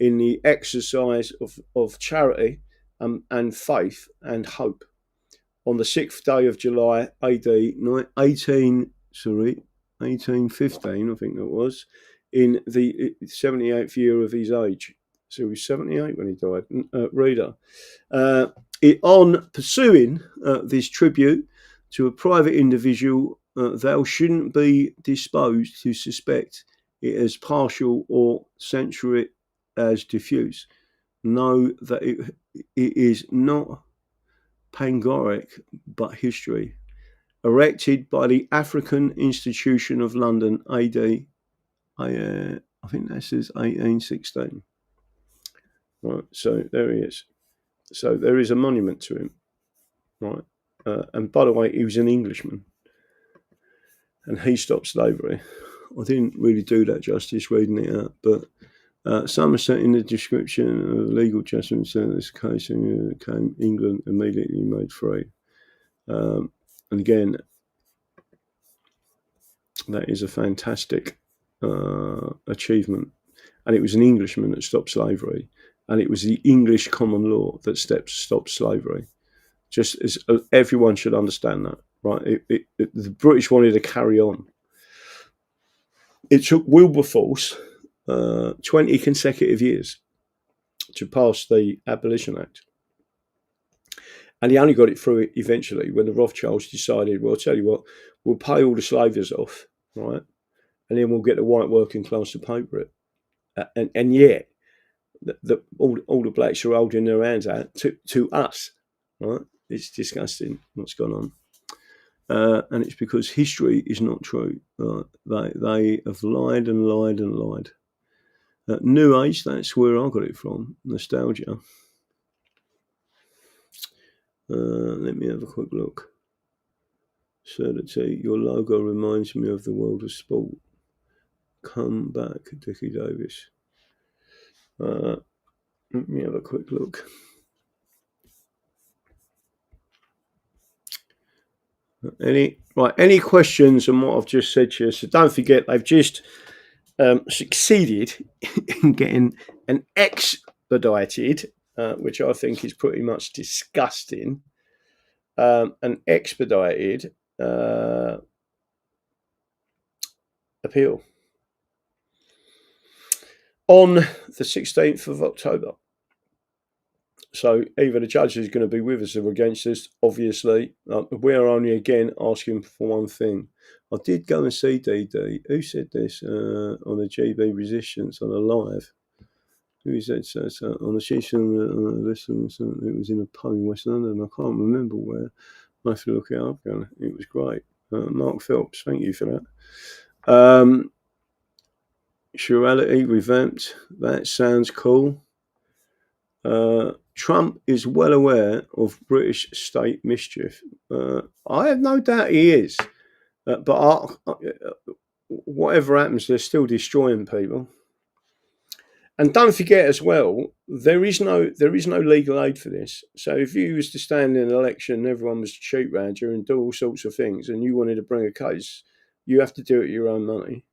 in the exercise of charity and faith and hope. On the 6th day of July, AD 1815, I think that was, in the 78th year of his age. So he was 78 when he died. Reader. On pursuing this tribute to a private individual, thou shouldn't be disposed to suspect it as partial or censure it as diffuse. Know that it is not panegyric, but history, erected by the African Institution of London, AD, I think that says 1816. Right, so there he is. So there is a monument to him, right? And by the way, he was an Englishman, and he stopped slavery. I didn't really do that justice reading it out, but Somerset, in the description of legal judgment in this case, came England immediately made free. And again, that is a fantastic achievement. And it was an Englishman that stopped slavery, and it was the English common law that stopped slavery. Just as everyone should understand that, right? The British wanted to carry on. It took Wilberforce 20 consecutive years to pass the Abolition Act. And he only got it through eventually when the Rothschilds decided, well, I'll tell you what, we'll pay all the slavers off, right? And then we'll get the white working class to pay for it. And yet, all the blacks are holding their hands out to us, right? It's disgusting what's gone on. And it's because history is not true. They have lied and lied and lied. New Age, that's where I got it from. Nostalgia. Let me have a quick look. Absurdity. Your logo reminds me of the world of sport. Come back, Dickie Davis. Let me have a quick look. Any questions on what I've just said to you? So don't forget, they've just succeeded in getting an expedited which I think is pretty much disgusting, an expedited appeal on the 16th of October. So either the judge is going to be with us or against us, obviously. We're only, again, asking for one thing. I did go and see DD. Who said this on the GB Resistance on a live? Who said so? On the station, it was in a pub in West London. I can't remember where. I have to look it up. It was great. Mark Phelps, thank you for that. Surreality revamped. That sounds cool. Trump is well aware of British state mischief. I have no doubt he is. But whatever happens, they're still destroying people. And don't forget as well, there is no legal aid for this. So if you was to stand in an election, everyone was to cheat round you and do all sorts of things, and you wanted to bring a case, you have to do it your own money.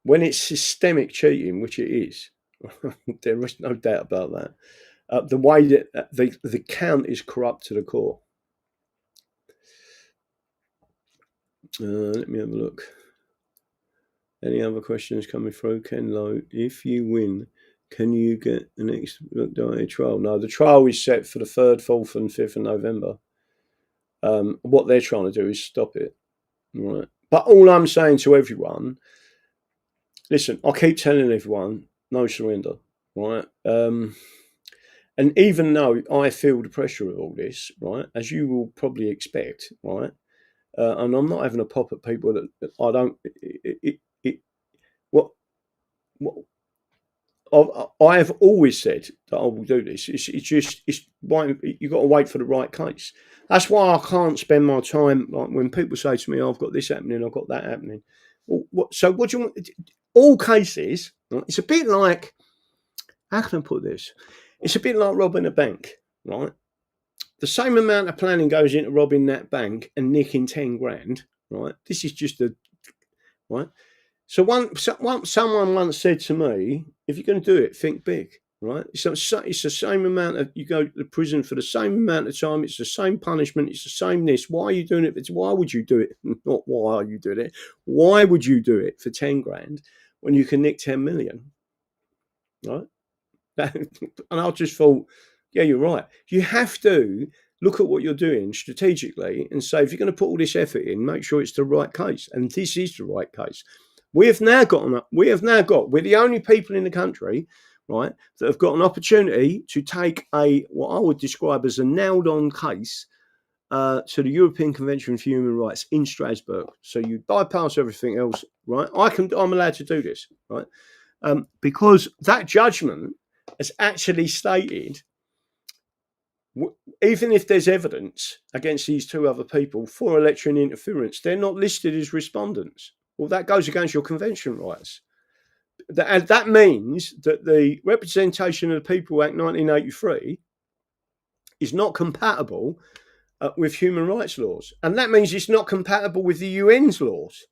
When it's systemic cheating, which it is, there is no doubt about that. The way that the count is corrupt to the core. Let me have a look. Any other questions coming through? Ken Lowe, if you win, can you get an expedited trial? No, the trial is set for the 3rd, 4th and 5th of November. What they're trying to do is stop it. Right. But all I'm saying to everyone, listen, I keep telling everyone, no surrender. Right. And even though I feel the pressure of all this, right, as you will probably expect, right, and I'm not having a pop at people that I don't... I have always said that I will do this. It's why you've got to wait for the right case. That's why I can't spend my time, like when people say to me, oh, I've got this happening, I've got that happening. So what do you want? All cases, right, it's a bit like, how can I put this? It's a bit like robbing a bank, right? The same amount of planning goes into robbing that bank and nicking 10 grand, right? This is just right? So someone once said to me, if you're going to do it, think big, right? So it's the same amount of, you go to prison for the same amount of time, it's the same punishment, it's the same this. Why are you doing it? Why would you do it? Not why are you doing it? Why would you do it for 10 grand when you can nick 10 million, right? And I just thought, yeah, you're right. You have to look at what you're doing strategically and say, if you're going to put all this effort in, make sure it's the right case. And this is the right case. We're the only people in the country, right, that have got an opportunity to take what I would describe as a nailed-on case to the European Convention for Human Rights in Strasbourg. So you bypass everything else, right? I'm allowed to do this, right? Because that judgment has actually stated, even if there's evidence against these two other people for election interference, they're not listed as respondents. Well, that goes against your convention rights. That means that the Representation of the People Act 1983 is not compatible with human rights laws. And that means it's not compatible with the UN's laws.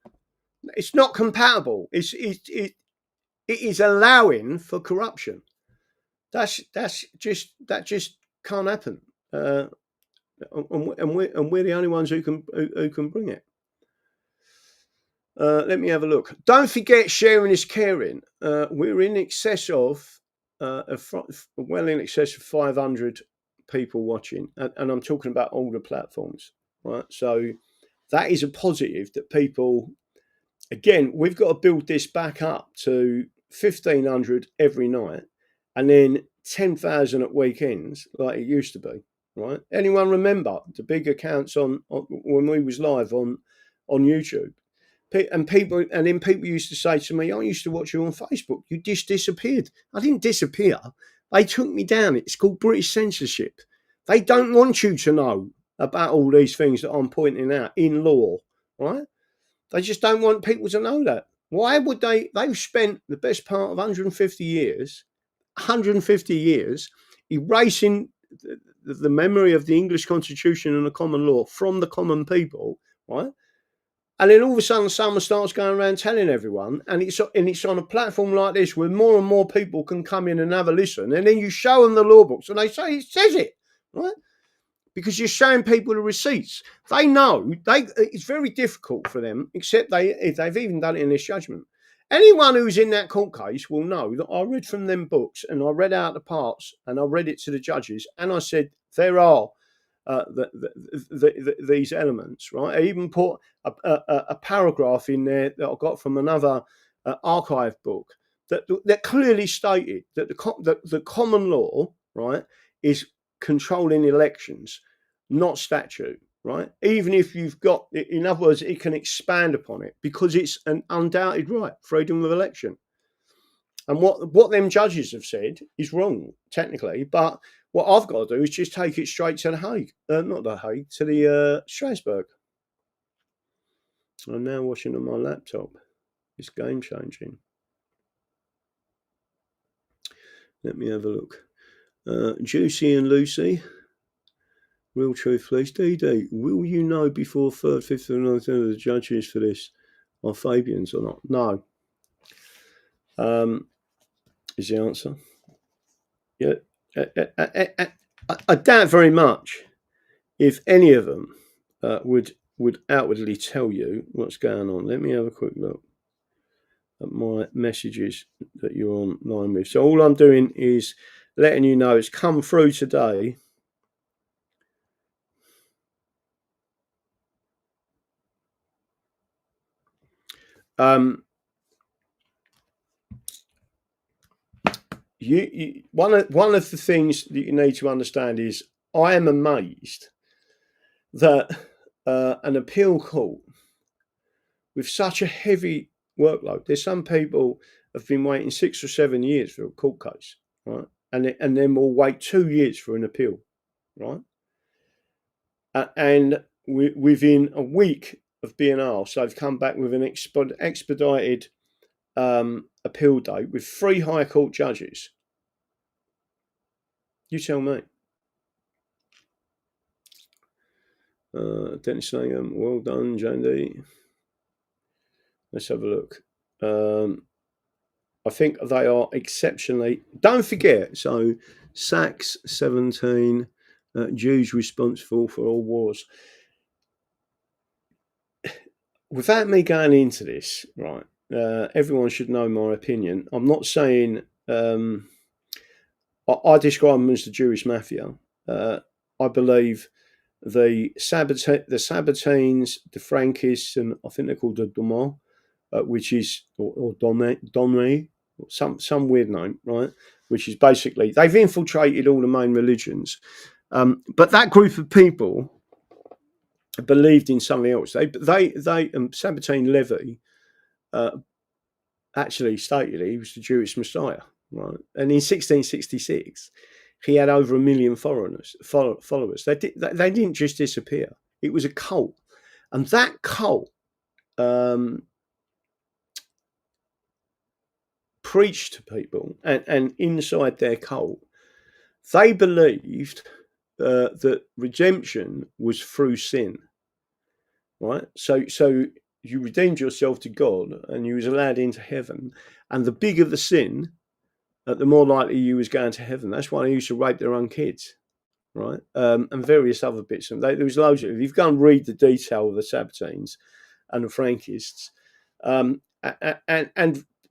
It's not compatible. It is allowing for corruption. That just can't happen. And we're the only ones who can bring it. Let me have a look. Don't forget, sharing is caring. We're in excess of well in excess of 500 people watching, and I'm talking about all the platforms, right? So that is a positive that people. Again, we've got to build this back up to 1,500 every night, and then 10,000 at weekends, like it used to be, right? Anyone remember the big accounts on when we was live on YouTube? And then people used to say to me, I used to watch you on Facebook. You just disappeared. I didn't disappear. They took me down. It's called British censorship. They don't want you to know about all these things that I'm pointing out in law, right? They just don't want people to know that. Why would they? They've spent the best part of 150 years erasing the memory of the English Constitution and the common law from the common people, right? And then all of a sudden, someone starts going around telling everyone, and it's on a platform like this where more and more people can come in and have a listen. And then you show them the law books, and they say it says it, right? Because you're showing people the receipts. They know it's very difficult for them, except if they've even done it in this judgment. Anyone who's in that court case will know that I read from them books, and I read out the parts, and I read it to the judges, and I said there are these elements, right? I even put a paragraph in there that I got from another archive book that clearly stated that the common law, right, is controlling elections, not statute, right? Even if you've got, in other words, it can expand upon it because it's an undoubted right, freedom of election. And what them judges have said is wrong, technically, but what I've got to do is just take it straight to the Hague, not the Hague, to the Strasbourg. I'm now watching on my laptop. It's game changing. Let me have a look. Juicy and Lucy. Real Truth Police. DD, will you know before 3rd, 5th, and 9th of the judges for this are Fabians or not? No. Is the answer. Yeah. I doubt very much if any of them would outwardly tell you what's going on. Let me have a quick look at my messages that you're online with. So all I'm doing is letting you know it's come through today. One of the things that you need to understand is I am amazed that an appeal court with such a heavy workload, there's some people have been waiting 6 or 7 years for a court case, right? And then will wait 2 years for an appeal, right? And within a week of being asked, they've come back with an expedited appeal date with 3 High Court judges. You tell me. Dennis Langham, well done, Jandy. Let's have a look. I think they are exceptionally. Don't forget, so Sachs 17, Jews responsible for all wars. Without me going into this, right? Everyone should know my opinion. I'm not saying I describe them as the Jewish mafia. I believe the Sabbatines, the Frankists, and I think they're called the Doma, which is or Domre, some weird name, right? Which is basically they've infiltrated all the main religions, but that group of people believed in something else. They Sabbatine Levi actually stated he was the Jewish Messiah, right? And in 1666, he had over 1 million followers. They didn't just disappear. It was a cult, and that cult preached to people, and inside their cult, they believed that redemption was through sin, right? So you redeemed yourself to God, and you was allowed into heaven. And the bigger the sin, the more likely you was going to heaven. That's why they used to rape their own kids, right? And various other bits. And there was loads of. If you've gone and read the detail of the Sabbatines and the Frankists, and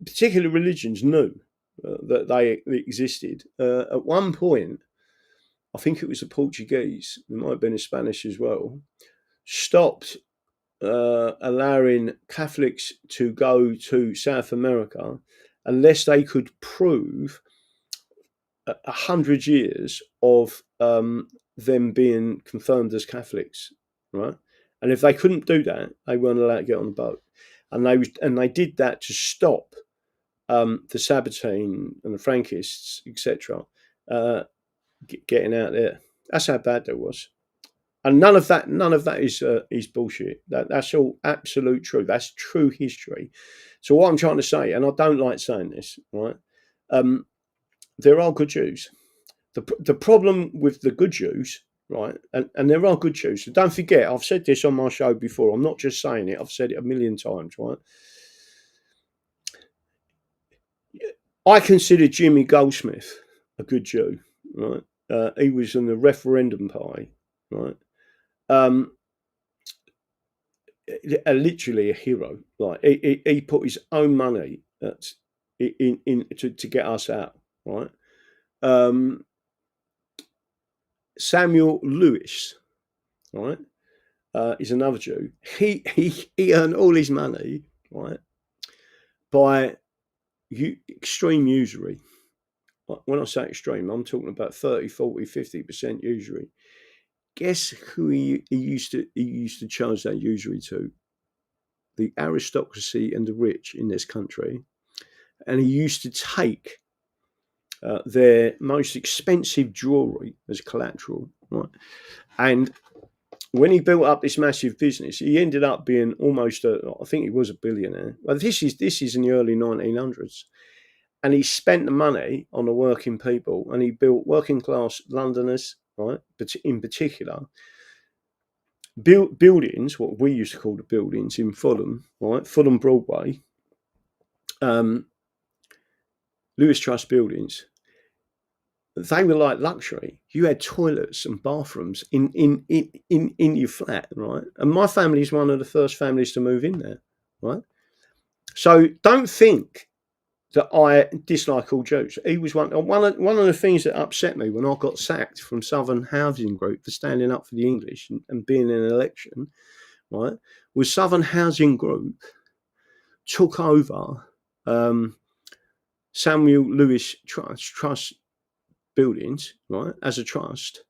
particular religions knew that they existed. At one point, I think it was the Portuguese, it might have been the Spanish as well, stopped allowing Catholics to go to South America unless they could prove 100 years of them being confirmed as Catholics, right? And if they couldn't do that, they weren't allowed to get on the boat. And they did that to stop the Sabbatine and the Frankists, etc., getting out there. That's how bad that was. And none of that is bullshit. That's all absolute truth. That's true history. So what I'm trying to say, and I don't like saying this, right? There are good Jews. The problem with the good Jews right? And there are good Jews. So don't forget, I've said this on my show before. I'm not just saying it. I've said it a million times, right? I consider Jimmy Goldsmith a good Jew, right? He was in the referendum party, right? Um, literally a hero. Like he put his own money in to get us out, right? Um, Samuel Lewis, right, is another Jew. He earned all his money, right, by extreme usury. When I say extreme, I'm talking about 30, 40, 50% usury. Guess who he used to charge that usury to? The aristocracy and the rich in this country. And he used to take their most expensive jewelry as collateral, right? And when he built up this massive business, he ended up being almost I think he was a billionaire. Well, this is in the early 1900s. And he spent the money on the working people, and he built working class Londoners, right? But in particular, buildings, what we used to call the buildings in Fulham, right? Fulham Broadway, Lewis Trust buildings. They were like luxury. You had toilets and bathrooms in your flat, right? And my family is one of the first families to move in there, right? So don't think that I dislike all Jews. He was one of the things that upset me when I got sacked from Southern Housing Group for standing up for the English and being in an election, right? Was Southern Housing Group took over Samuel Lewis Trust buildings, right, as a trust,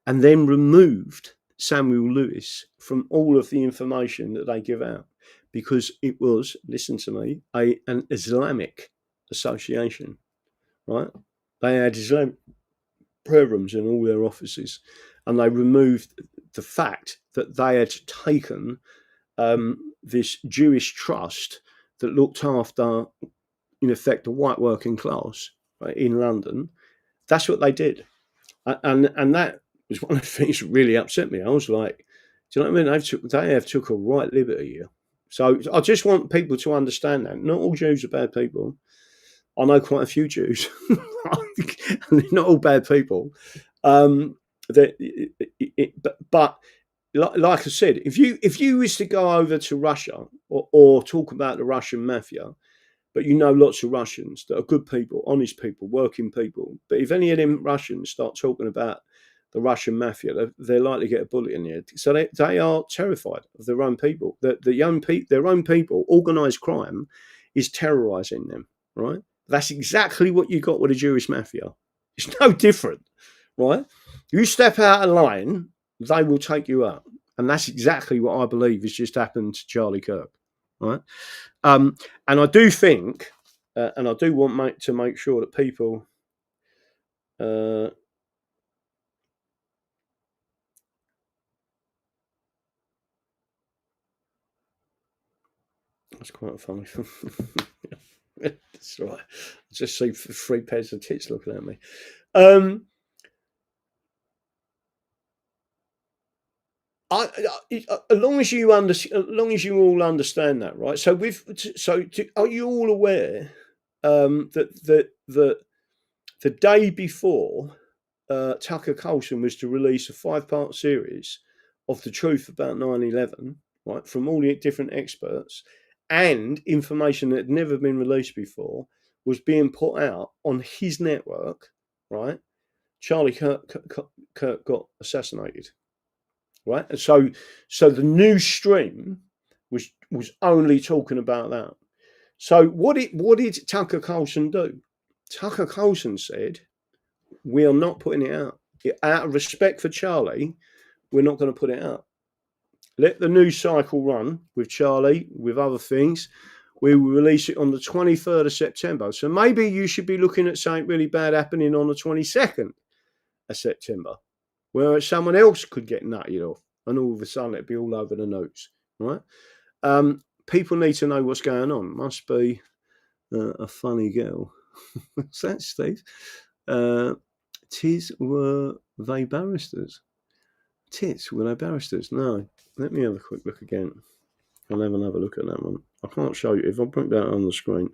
and then removed Samuel Lewis from all of the information that they give out because it was, listen to me, an Islamic association, right? They had Islamic prayer rooms in all their offices, and they removed the fact that they had taken this Jewish trust that looked after, in effect, the white working class, right, in London. That's what they did, and that was one of the things that really upset me. I was like, do you know what I mean? They have took a right liberty here. So I just want people to understand that not all Jews are bad people. I know quite a few Jews, and they're not all bad people. But like I said, if you was to go over to Russia or talk about the Russian mafia, but you know lots of Russians that are good people, honest people, working people. But if any of them Russians start talking about the Russian mafia, they're likely to get a bullet in the head. So they are terrified of their own people. Their own people, organised crime, is terrorising them. Right? That's exactly what you got with the Jewish mafia. It's no different, right? You step out of line, they will take you out, and that's exactly what I believe has just happened to Charlie Kirk, right? And I do think, and I do want to make sure that people that's quite funny. That's right. I just see 3 pairs of tits looking at me. As long as you all understand that, right? So are you all aware that the day before Tucker Carlson was to release a 5-part series of the truth about 9/11, right, from all the different experts, and information that had never been released before was being put out on his network, right? Charlie Kirk got assassinated, right? And so the news stream was only talking about that. So what did Tucker Carlson do? Tucker Carlson said, we are not putting it out. Out of respect for Charlie, we're not going to put it out. Let the news cycle run with Charlie, with other things. We will release it on the 23rd of September. So maybe you should be looking at something really bad happening on the 22nd of September, where someone else could get nutted off, and all of a sudden it'd be all over the news, right? People need to know what's going on. Must be a funny girl. What's that, Steve? Tis were they barristers. tits, were they barristers? No. Let me have a quick look again. I'll have another look at that one. I can't show you. If I bring that on the screen.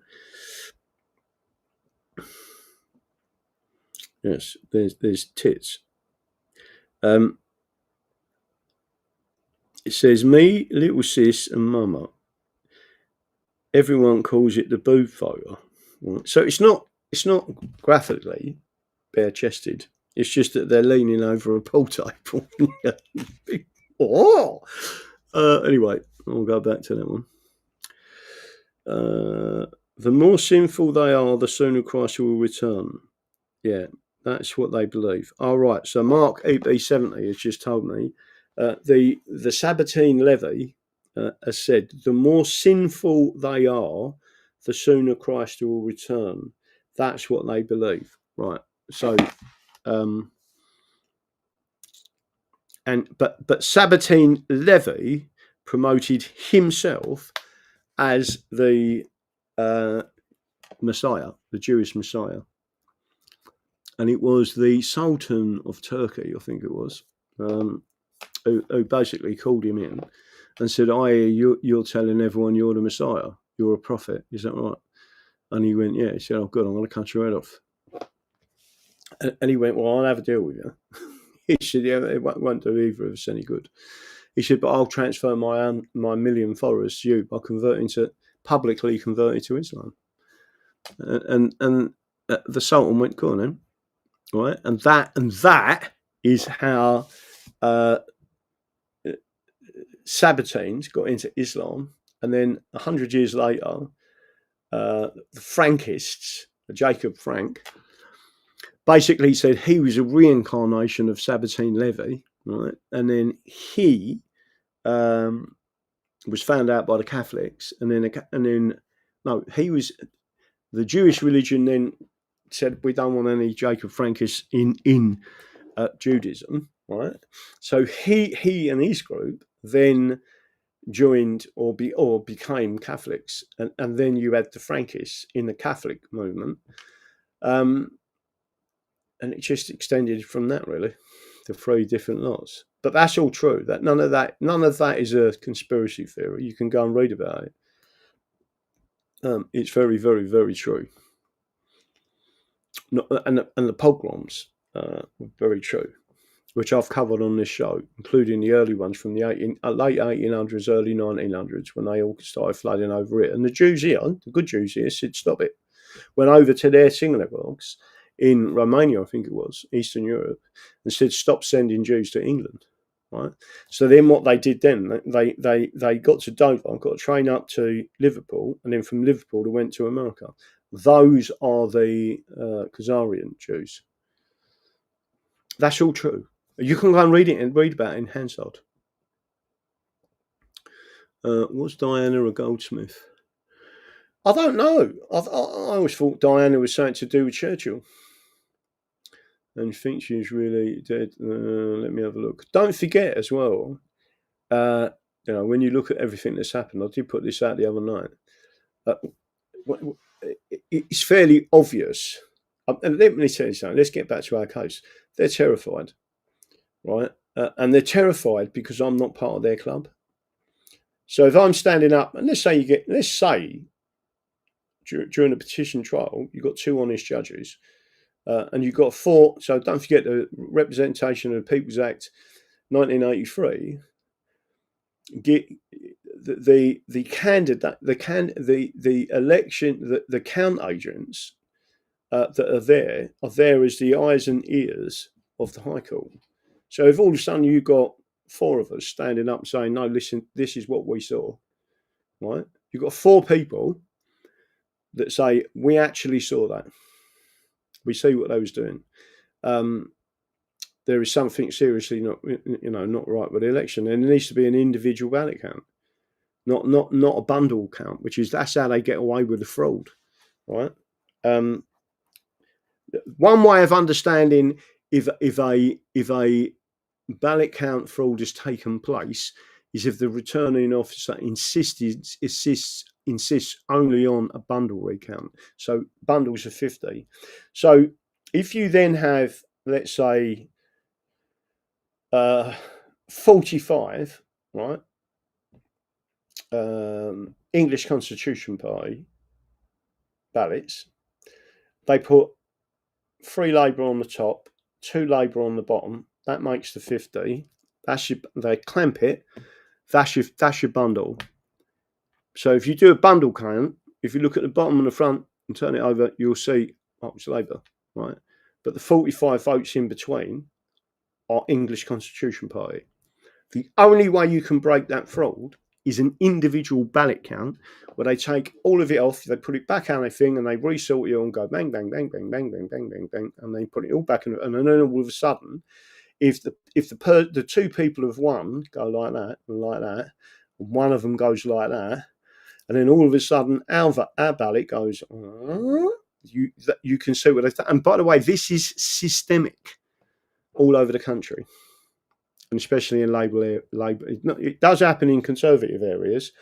Yes, there's tits. It says, me, little sis and mama. Everyone calls it the boob photo. Right? So it's not graphically bare-chested. It's just that they're leaning over a pool table. Oh! Anyway, I'll go back to that one. The more sinful they are, the sooner Christ will return. Yeah, that's what they believe. All right, so Mark EP70 has just told me the Sabbatine levy has said the more sinful they are, the sooner Christ will return. That's what they believe. Right. So, but Sabbatine Levy promoted himself as the Messiah, the Jewish Messiah, and it was the Sultan of Turkey, I think it was, who basically called him in and said, you're telling everyone you're the Messiah, you're a prophet, is that right? And he went, yeah. He said, oh, good, I'm going to cut your head off. And he went, well, I'll have a deal with you. He said, yeah, it won't do either of us any good. He said, but I'll transfer my million followers to you by publicly converting to Islam. And the Sultan went, go on then. Right? And that is how Sabbatines got into Islam. And then 100 years later, the Frankists, Jacob Frank, basically said he was a reincarnation of Sabbatine Levy, right? And then he was found out by the Catholics, he was the Jewish religion. Then said we don't want any Jacob Frankists in Judaism, right? So he and his group then joined or became Catholics, and then you had the Frankists in the Catholic movement. And it just extended from that, really, to 3 different lots. But that's all true. That none of that is a conspiracy theory. You can go and read about it. It's very, very, very true. And the pogroms were very true, which I've covered on this show, including the early ones from the late 1800s, early 1900s, when they all started flooding over it. And the Jews here, the good Jews here, said stop it. Went over to their synagogues in Romania, I think it was, Eastern Europe, and said, stop sending Jews to England, right? So then what they did then, they got to Dover, got a train up to Liverpool, and then from Liverpool they went to America. Those are the Khazarian Jews. That's all true. You can go and read about it in Hansard. Was Diana a goldsmith? I don't know. I always thought Diana was something to do with Churchill. And think she's really dead. Let me have a look. Don't forget as well, when you look at everything that's happened, I did put this out the other night. It's fairly obvious. And let me tell you something. Let's get back to our case. They're terrified, right? And they're terrified because I'm not part of their club. So if I'm standing up, and let's say during a petition trial, you've got 2 honest judges. And you've got 4. So don't forget the Representation of the People's Act, 1983. The candidate, the election, the count agents that are there as the eyes and ears of the High Court. So if all of a sudden you've got 4 of us standing up saying, "No, listen, this is what we saw," right? You've got 4 people that say we actually saw that. We see what they was doing. There is something seriously not right with the election, and there needs to be an individual ballot count, not a bundle count, that's how they get away with the fraud, right? One way of understanding if a ballot count fraud has taken place is if the returning officer insists only on a bundle recount. So bundles of 50. So if you then have, let's say, 45, right, English Constitution Party ballots, they put 3 Labour on the top, 2 Labour on the bottom. That makes the 50. They clamp it. That's your bundle. So if you do a bundle count, if you look at the bottom and the front and turn it over, you'll see it's Labour, right? But the 45 votes in between are English Constitution Party. The only way you can break that fraud is an individual ballot count where they take all of it off, they put it back on their thing, and they resort it all and go bang, bang, bang, bang, bang, bang, bang, bang, bang, and they put it all back in, and then all of a sudden, if the 2 people have won go like that and like that, and one of them goes like that, and then all of a sudden our ballot goes, you can see what they've done. And by the way, this is systemic all over the country, and especially in Labour. It does happen in Conservative areas,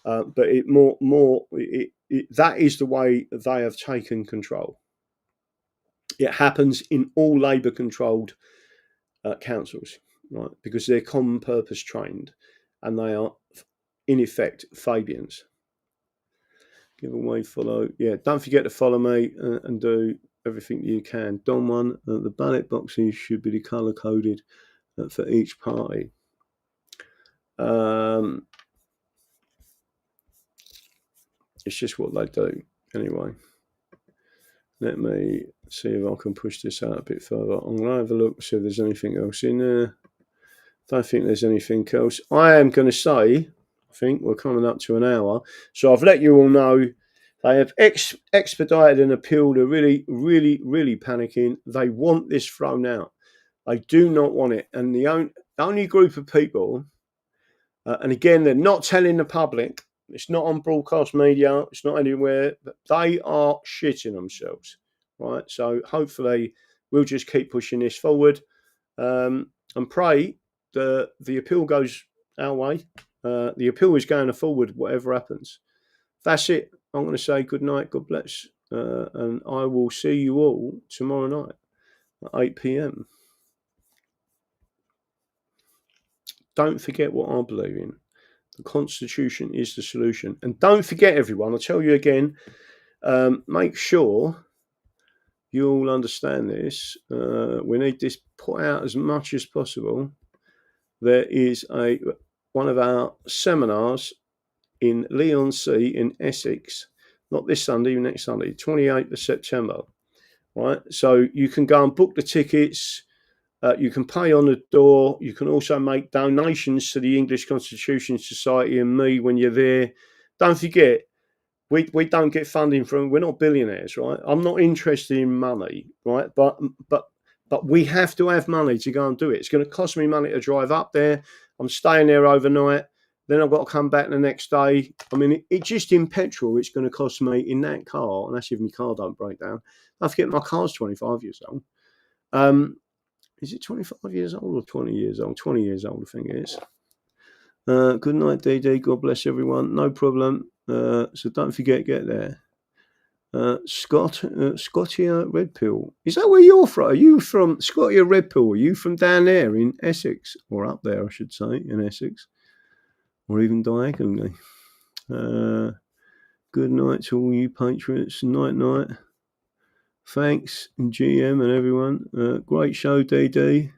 but that is the way they have taken control. It happens in all Labour-controlled councils, right? Because they're common purpose trained, and they are in effect Fabians. Give away, follow. Yeah, don't forget to follow me and do everything you can. Don one, the ballot boxes should be colour coded for each party. It's just what they do. Anyway, let me see if I can push this out a bit further. I'm going to have a look, see if there's anything else in there. Don't think there's anything else. I am going to say, I think we're coming up to an hour. So I've let you all know they have expedited an appeal. They're really, really, really panicking. They want this thrown out. They do not want it. And the only group of people, and again, they're not telling the public, it's not on broadcast media, it's not anywhere, but they are shitting themselves, right? So hopefully we'll just keep pushing this forward and pray that the appeal goes our way. The appeal is going forward, whatever happens. That's it. I'm going to say good night, God bless, and I will see you all tomorrow night at 8 p.m. Don't forget what I believe in. The Constitution is the solution. And don't forget, everyone, I'll tell you again, make sure you all understand this. We need this put out as much as possible. There is one of our seminars in Leigh-on-Sea in Essex, not this Sunday, next Sunday, 28th of September. Right? So you can go and book the tickets. You can pay on the door. You can also make donations to the English Constitution Society and me when you're there. Don't forget, we don't get funding from, we're not billionaires, right? I'm not interested in money, right? But we have to have money to go and do it. It's going to cost me money to drive up there. I'm staying there overnight. Then I've got to come back the next day. I mean, it just in petrol, it's going to cost me in that car, and that's if my car don't break down. Don't forget, my car's 25 years old. Is it 25 years old or 20 years old? 20 years old, I think it is. Good night, DD. God bless everyone. No problem. So don't forget, get there. Scotia Redpill. Is that where you're from? Are you from Scotia Redpill? Are you from down there in Essex? Or up there, I should say, in Essex? Or even diagonally. Good night to all you patriots. Night, night. Thanks, GM and everyone. Great show, DD.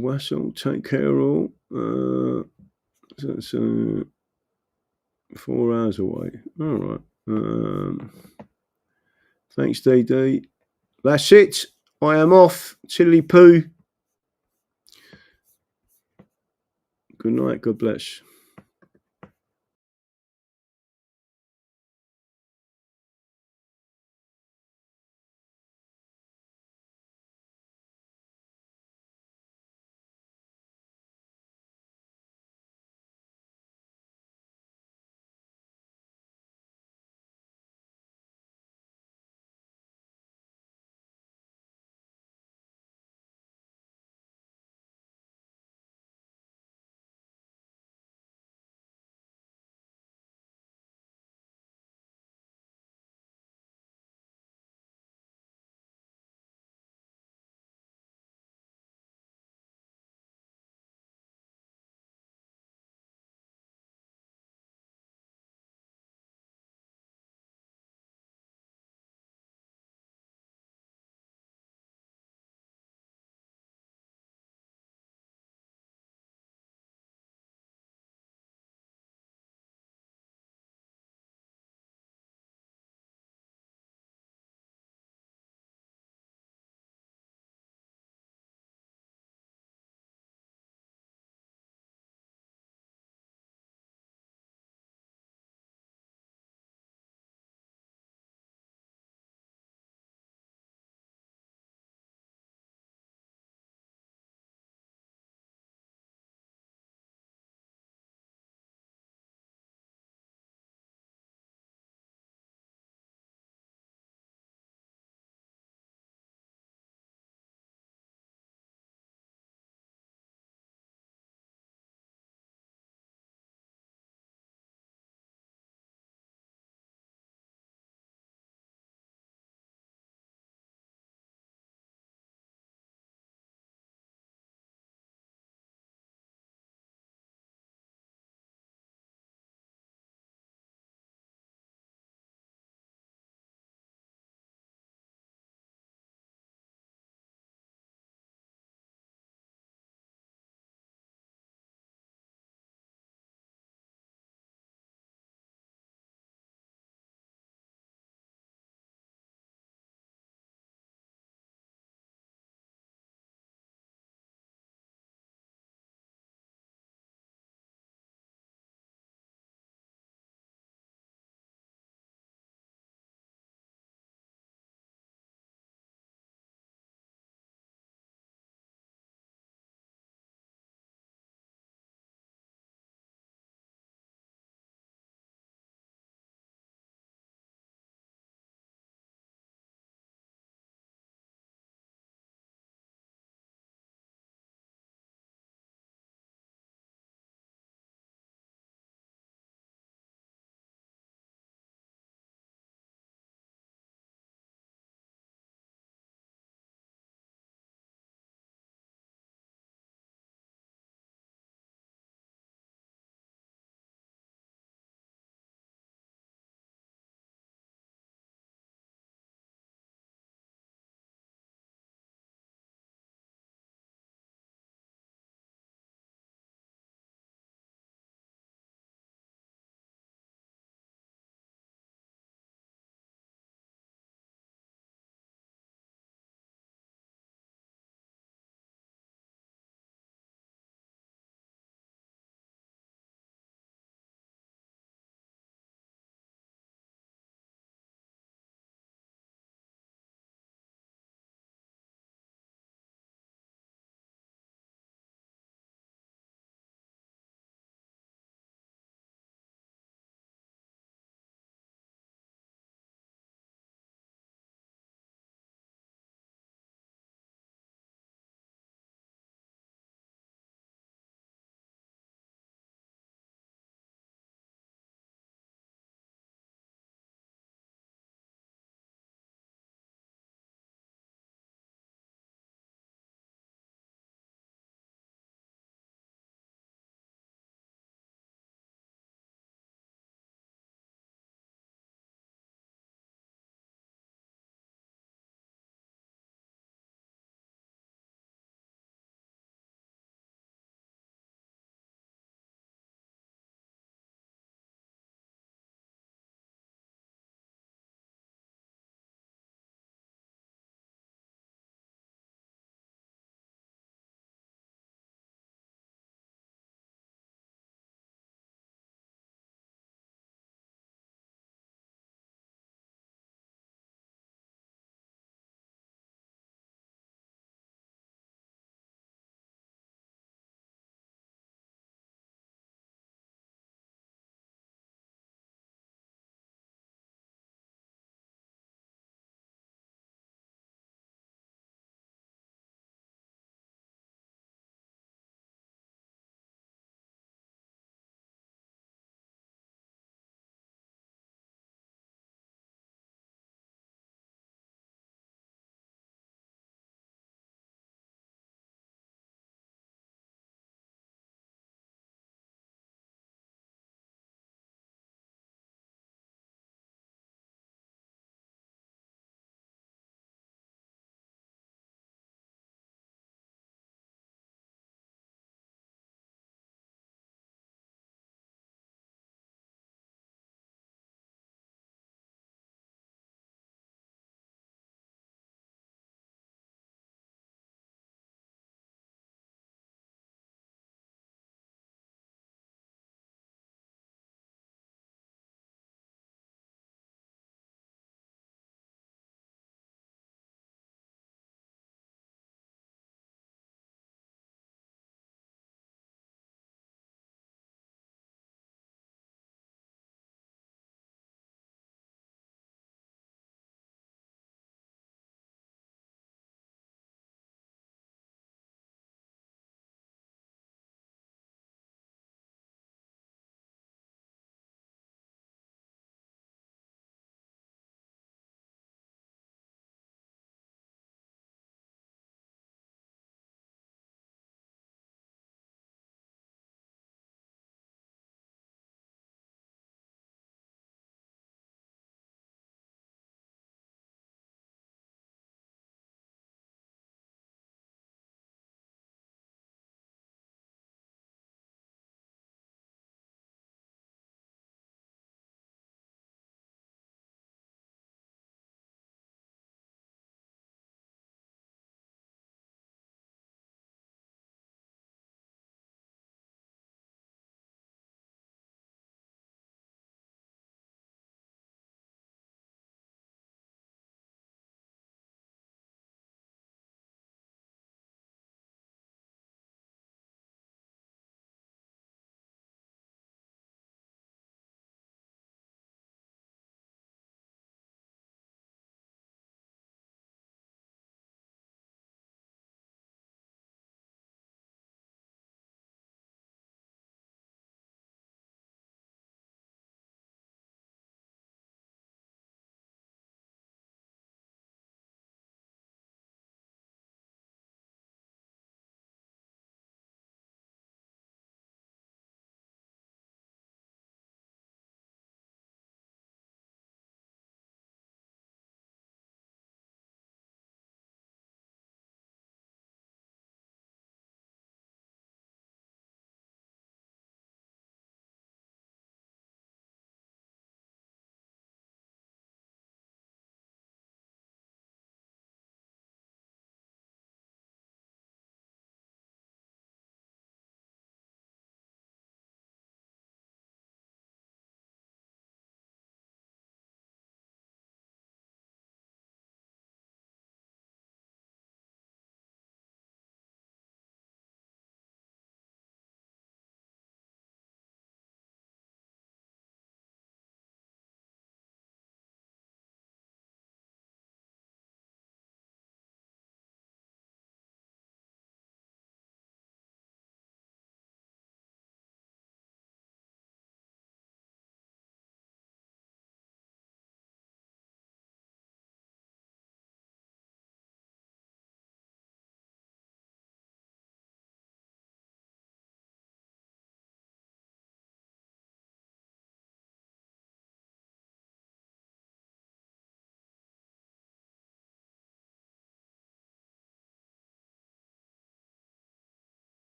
Wassel, take care all. So 4 hours away. All right. Thanks, DD. That's it. I am off. Tiddly poo. Good night. God bless.